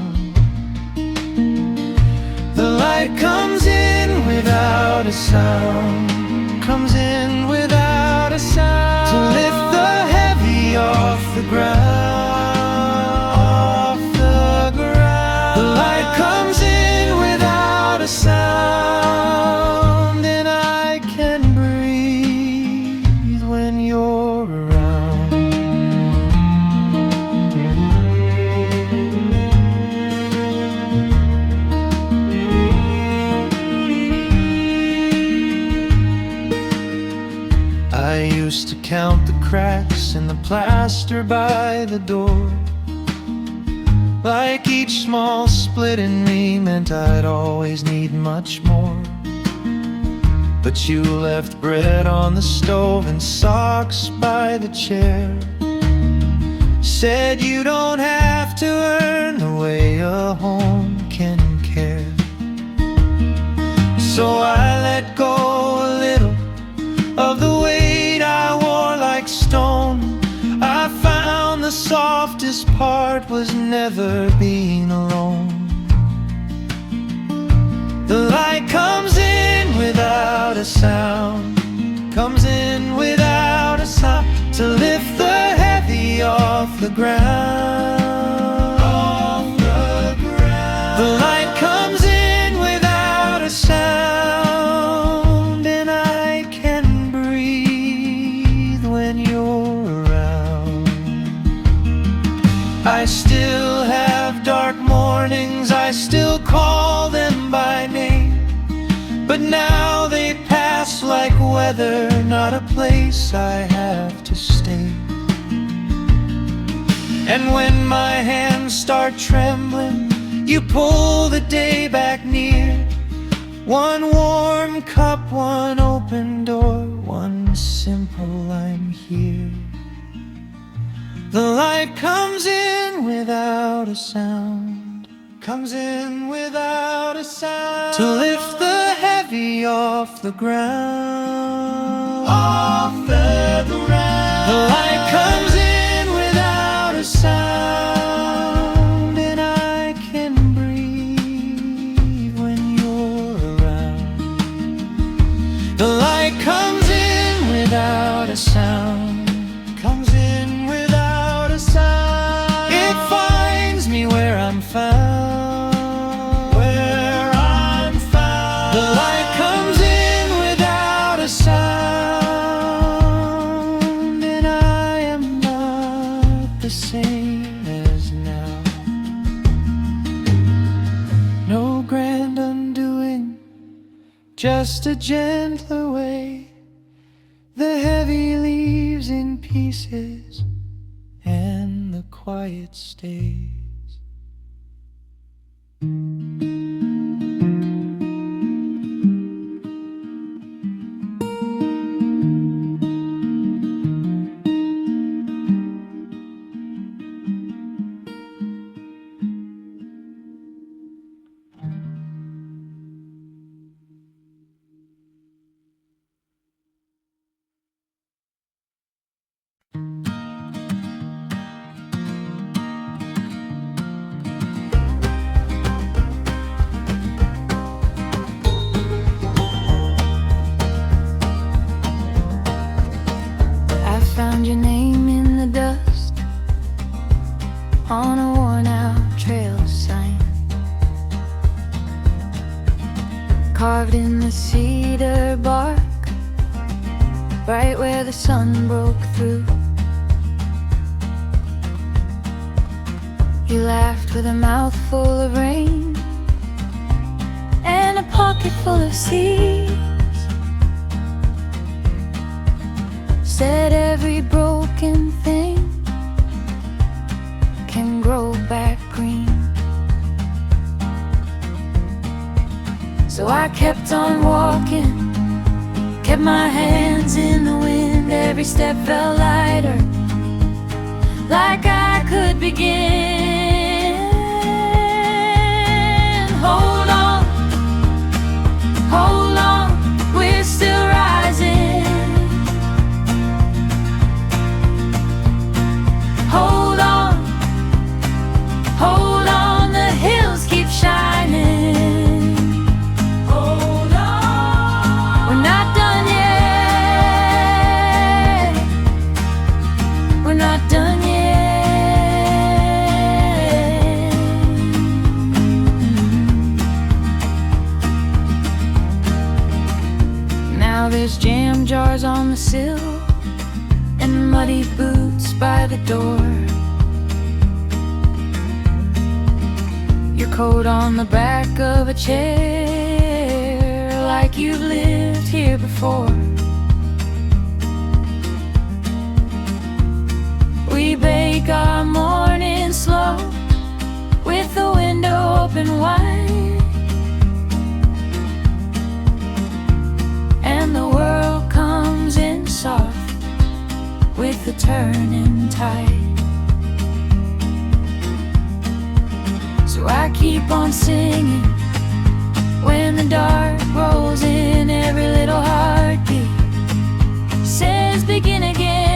The light comes in without a sound, comes in without a sound, to lift the heavy off the ground, off the ground. The light comes in without a sound, and I can breathe when you're around. I used to count the cracks in the plaster by the door, like each small split in me meant I'd always need much more. But you left bread on the stove and socks by the chair, said you don't have to earn the way a home can care. So I let go a little of the weight I wore like stone. I found the softest part was never being alone. The light comes in without a sound, comes in without a sound, to lift the heavy off the ground, off the ground. The light comes in without a sound, and I can breathe when you're around. I still have dark mornings, I still call them by name, but now they pass like weather, not a place I have to stay. And when my hands start trembling, you pull the day back near. One warm cup, one open door, one simple I'm here. The light comes in without a sound, comes in without a sound, to lift the heavy off the ground, off the ground. The light comes in without a sound, and I can breathe when you're around. The light comes in without a sound, comes in without a sound. It finds me where I'm found, where I'm found. The light comes in without a sound, and I am not the same as now. No grand undoing, just a gentler way. The heavy leaves in pieces, and the quiet stays. right where the sun broke through. You laughed with a mouth full of rain and a pocket full of seeds. Said every broken thing can grow back green. So I kept on walking, kept my hands in the wind. Every step felt lighter, like I could begin. Hold on, hold on, we're still rising. Hold on, hold on, the hills keep shining. Hold on, we're not done yet. We're not done yet. Now there's jam jars on the sill and muddy boots by the door. Your coat on the back of a chair, like you've lived here before. We bake our morning slow, with the window open wide, and the world comes in soft with the turning tide. So I keep on singing when the dark rolls in. Every little heartbeat says begin again.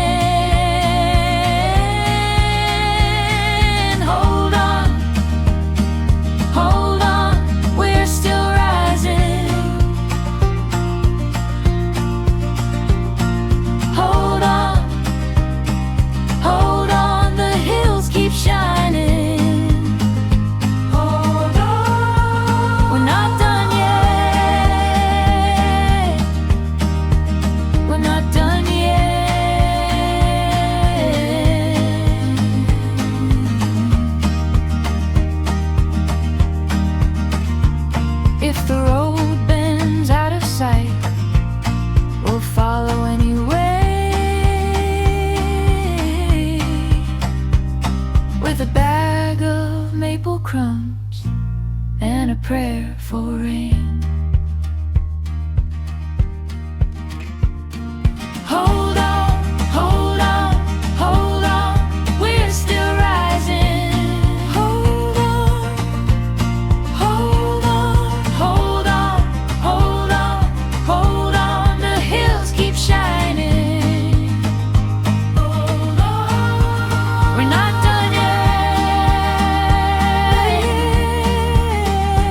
Hold on, hold on, we're still rising. Hold on, hold on, the hills keep shining. Hold on, we're not done yet. We're not done yet. If the road bends out of sight, we'll follow anyway, with a bag of maple crumbs and a prayer for rain. Hold on, hold on, hold on, we're still rising. Hold on, hold on, hold on, hold on, hold on, the hills keep shining. Hold on, we're not done yet.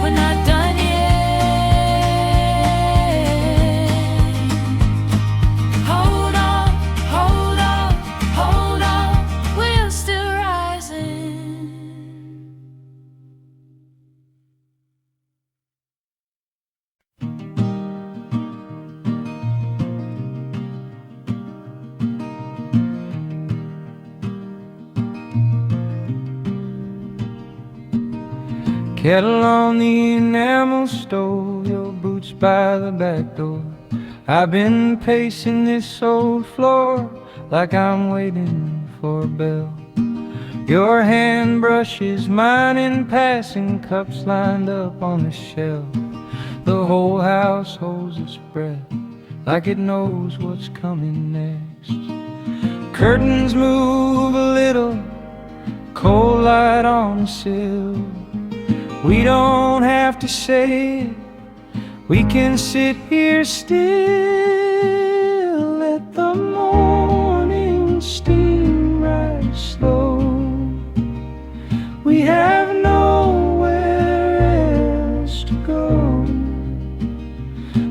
We're not done yet. Hold on, hold on, hold on, we're still rising. Kettle on the enamel stove, your boots by the back door. I've been pacing this old floor like I'm waiting for a bell. Your hand brushes mine in passing, cups lined up on the shelf. The whole house holds its breath, like it knows what's coming next. Curtains move a little, cold light on the sill. We don't have to say it, we can sit here still. Let the morning steam rise slow. We have nowhere else to go.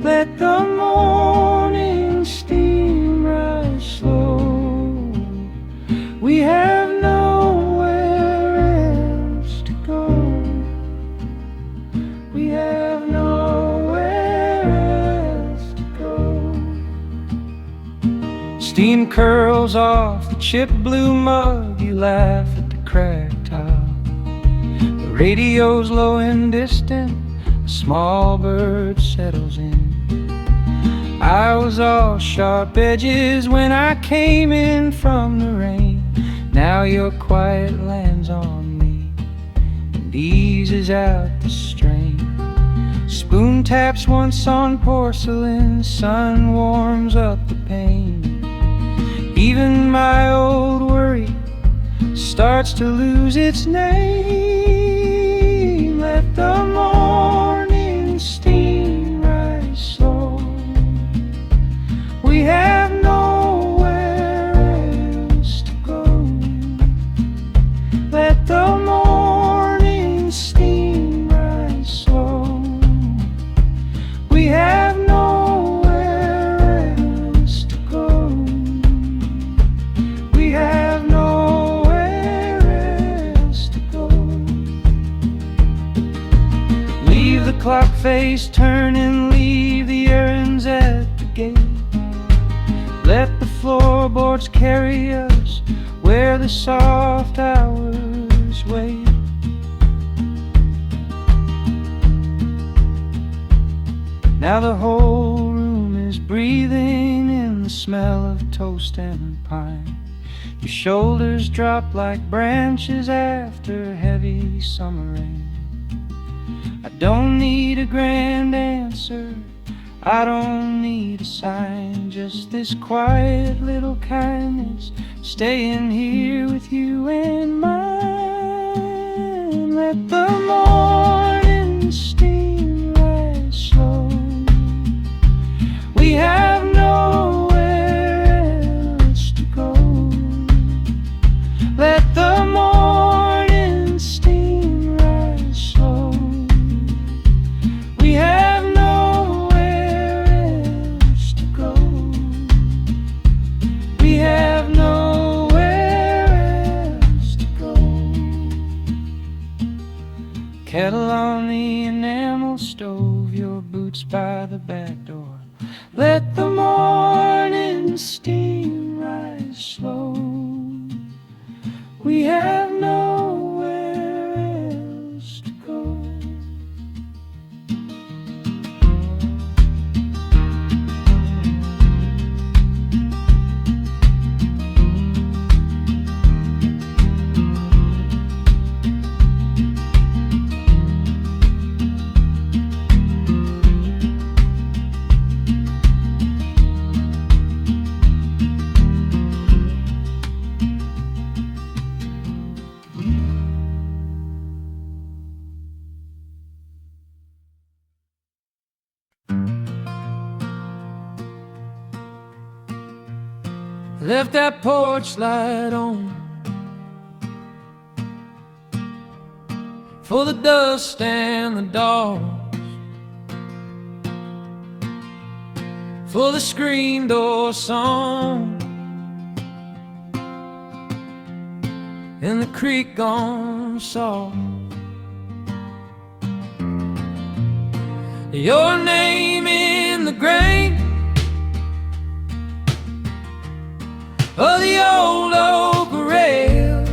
Let the morning steam rise slow. We have nowhere else to go. We have nowhere else to go. Steam curls off the chipped blue mug. You laugh at the cracked tile. The radio's low and distant. A small bird settles in. I was all sharp edges when I came in from the rain. Now your quiet lands on me and eases out the strain. Spoon taps once on porcelain, sun warms up the pain. Even my old worry starts to lose its name. Let the morning steam rise slow. We have nowhere else to go. Let the morning steam rise slow. We have nowhere else to go. We have nowhere else to go. Leave the clock face, turn and leave the errands at the gate. Let the floorboards carry us where the soft hours wait. Now the whole room is breathing in the smell of toast and pine. Your shoulders drop like branches after heavy summer rain. I don't need a grand answer, I don't need a sign, just this quiet little kindness, staying here with you and mine. Let the morning steam rise slow. We have nowhere else to go. Let the morning steam rise slow. We have nowhere else to go. We have nowhere else to go. Kettle on the enamel stove, your boots by the back door. Let the morning steam rise slow. We have nowhere else to go. Left that porch light on for the dust and the dogs, for the screen door song and the creek gone soft. Your name in the grain of the old oak rail.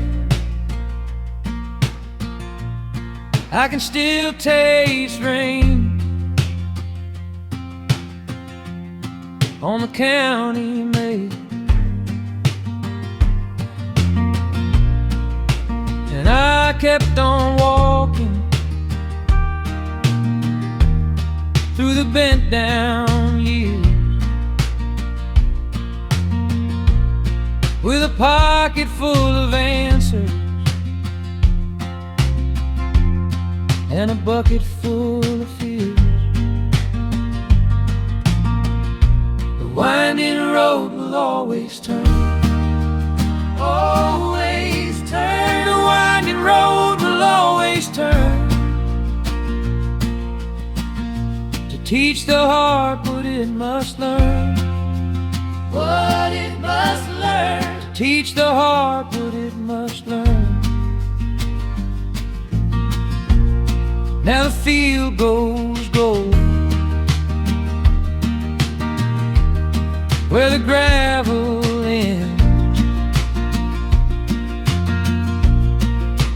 I can still taste rain on the county mail, and I kept on walking through the bent down years with a pocket full of answers and a bucket full of fears. The winding road will always turn, always turn. The winding road will always turn, to teach the heart what it must learn, what it must learn. Teach the heart what it must learn. Now the field goes gold where the gravel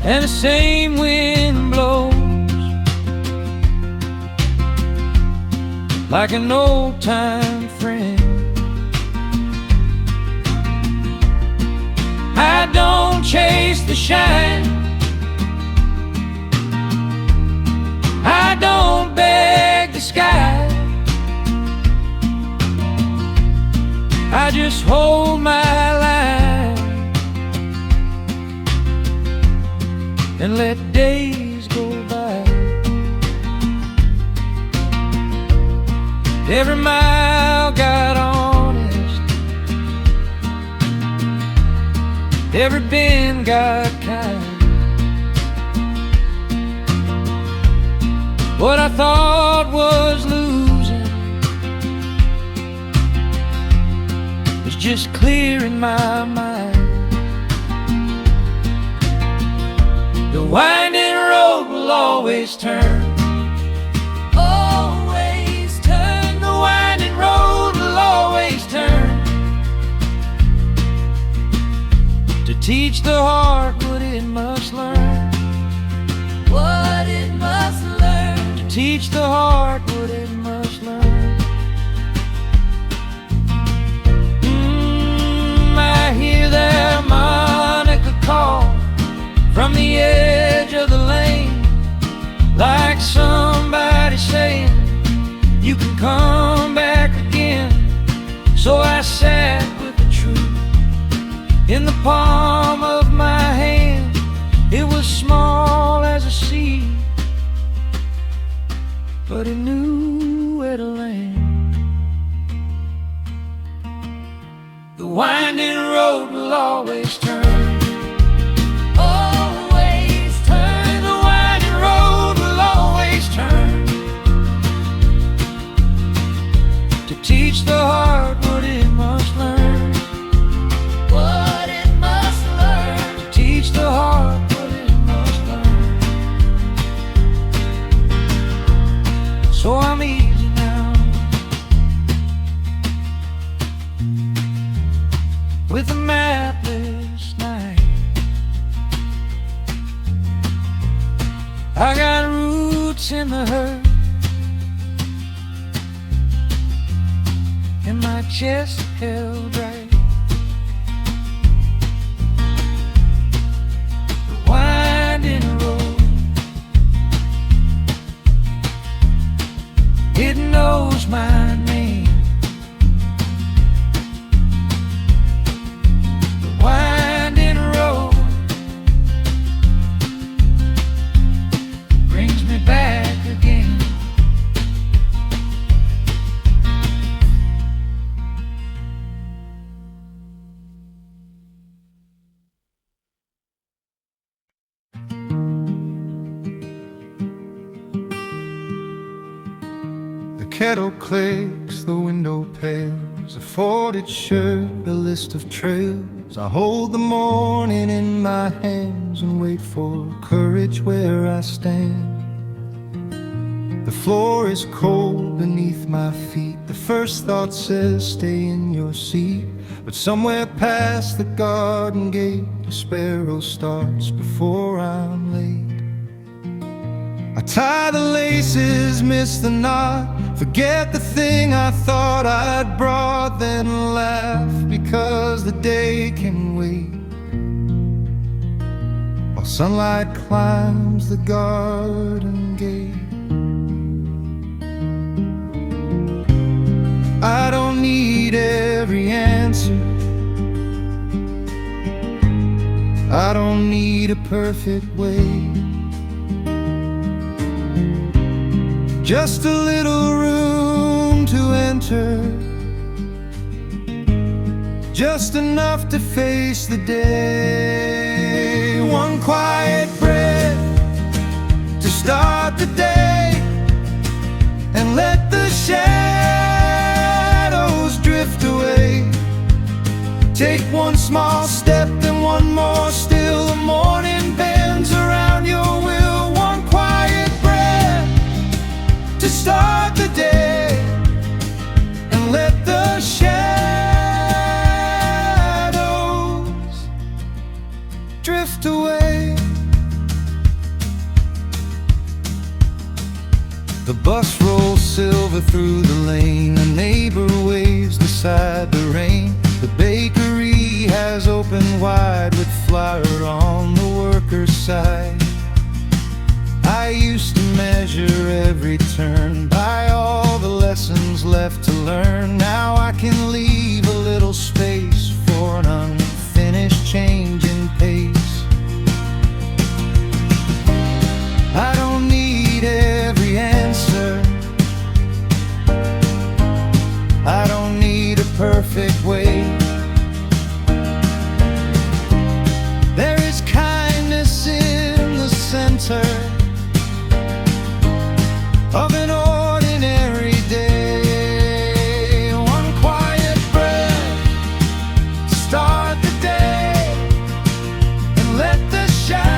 and the same wind blows like an old-time friend. I don't chase the shine, I don't beg the sky, I just hold my line and let days go by. Every mile got honest, every bend got kind. What I thought was losing was just clear in my mind. The winding road will always turn, always turn. The winding road will always turn, to teach the heart what it must learn, what it must learn. To teach the heart what it must learn. I hear their Monica call from the edge of the lane, like somebody saying, you can come back again. So I sat with the truth in the palm of my hand. It was small as a seed, but it knew where to land. The winding road will always turn, always turn. The winding road will always turn, to teach the heart what it must learn, what it must learn. To teach the heart what it must learn. So I'm easy now, with a mapless night. I got roots in the hurt, and my chest held right. The winding road, it knows my name. The winding road brings me back again. The kettle clicks, the window pales, a folded shirt, a list of trails. I hold the morning in my hands and wait for courage where I stand. The floor is cold beneath my feet. The first thought says stay in your seat, but somewhere past the garden gate a sparrow starts before I'm late. I tie the laces, miss the knot, forget the thing I thought I'd brought, then laugh because the day can wait, while sunlight climbs the garden gate. I don't need every answer, I don't need a perfect way, just a little room to enter, just enough to face the day. One quiet breath to start the day, and let the shadows drift away. Take one small step, then one more still. The morning bends around your will. One quiet breath to start the day, and let the shadows drift away. rain. The bakery has opened wide with flour on the worker's side. I used to measure every turn by all the lessons left to learn. Now I can leave a little space for an unfinished change in pace. I don't need every answer. I don't need a perfect way. There is kindness in the center of an ordinary day. One quiet breath to start the day, and let the shadows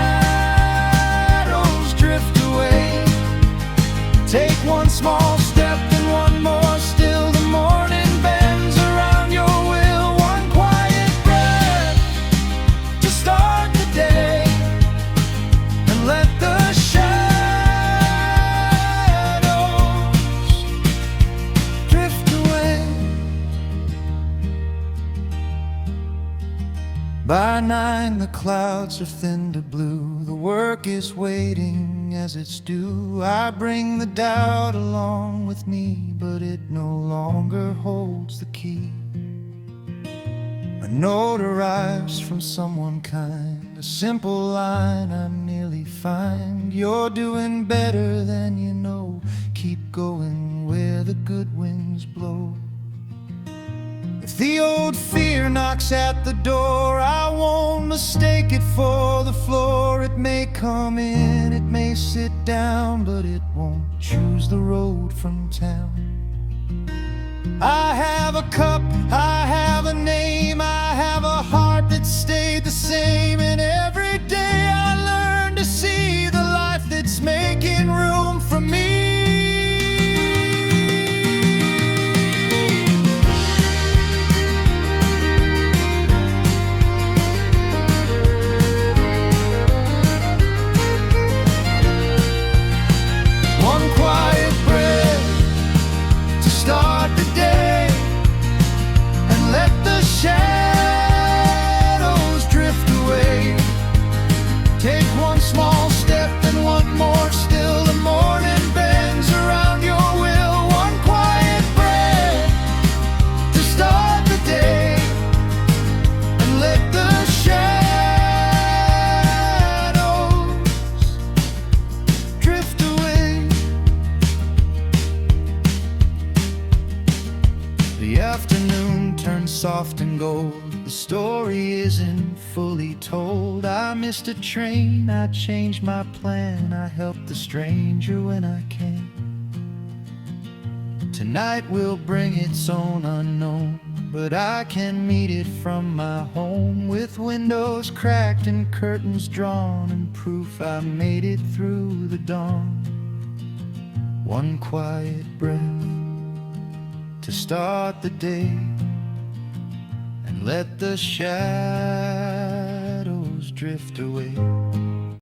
drift away. Take one small step and one more still. The morning bends around your will. One quiet breath to start the day, and let the by 9, the clouds are thinned to blue. The work is waiting as it's due. I bring the doubt along with me, but it no longer holds the key. A note arrives from someone kind, a simple line, I'm nearly fine. You're doing better than you know. Keep going where the good winds blow. If the old fear knocks at the door, I won't mistake it for the floor. It may come in, it may sit down, but it won't choose the road from town. I have a cup, I have a name, I have a heart that stayed the same. And every day I learn to see the life that's making room for me. Start the day, and let the shadows drift away. Take one small step and one more still. The morning bends around your will. One quiet breath to start the day, and let the shadows drift away. The afternoon turns soft and gold. The story isn't fully told. I missed a train, I changed my plan. I helped the stranger when I can. Tonight will bring its own unknown, but I can meet it from my home. With windows cracked and curtains drawn, and proof I made it through the dawn. One quiet breath to start the day, and let the shadows drift away.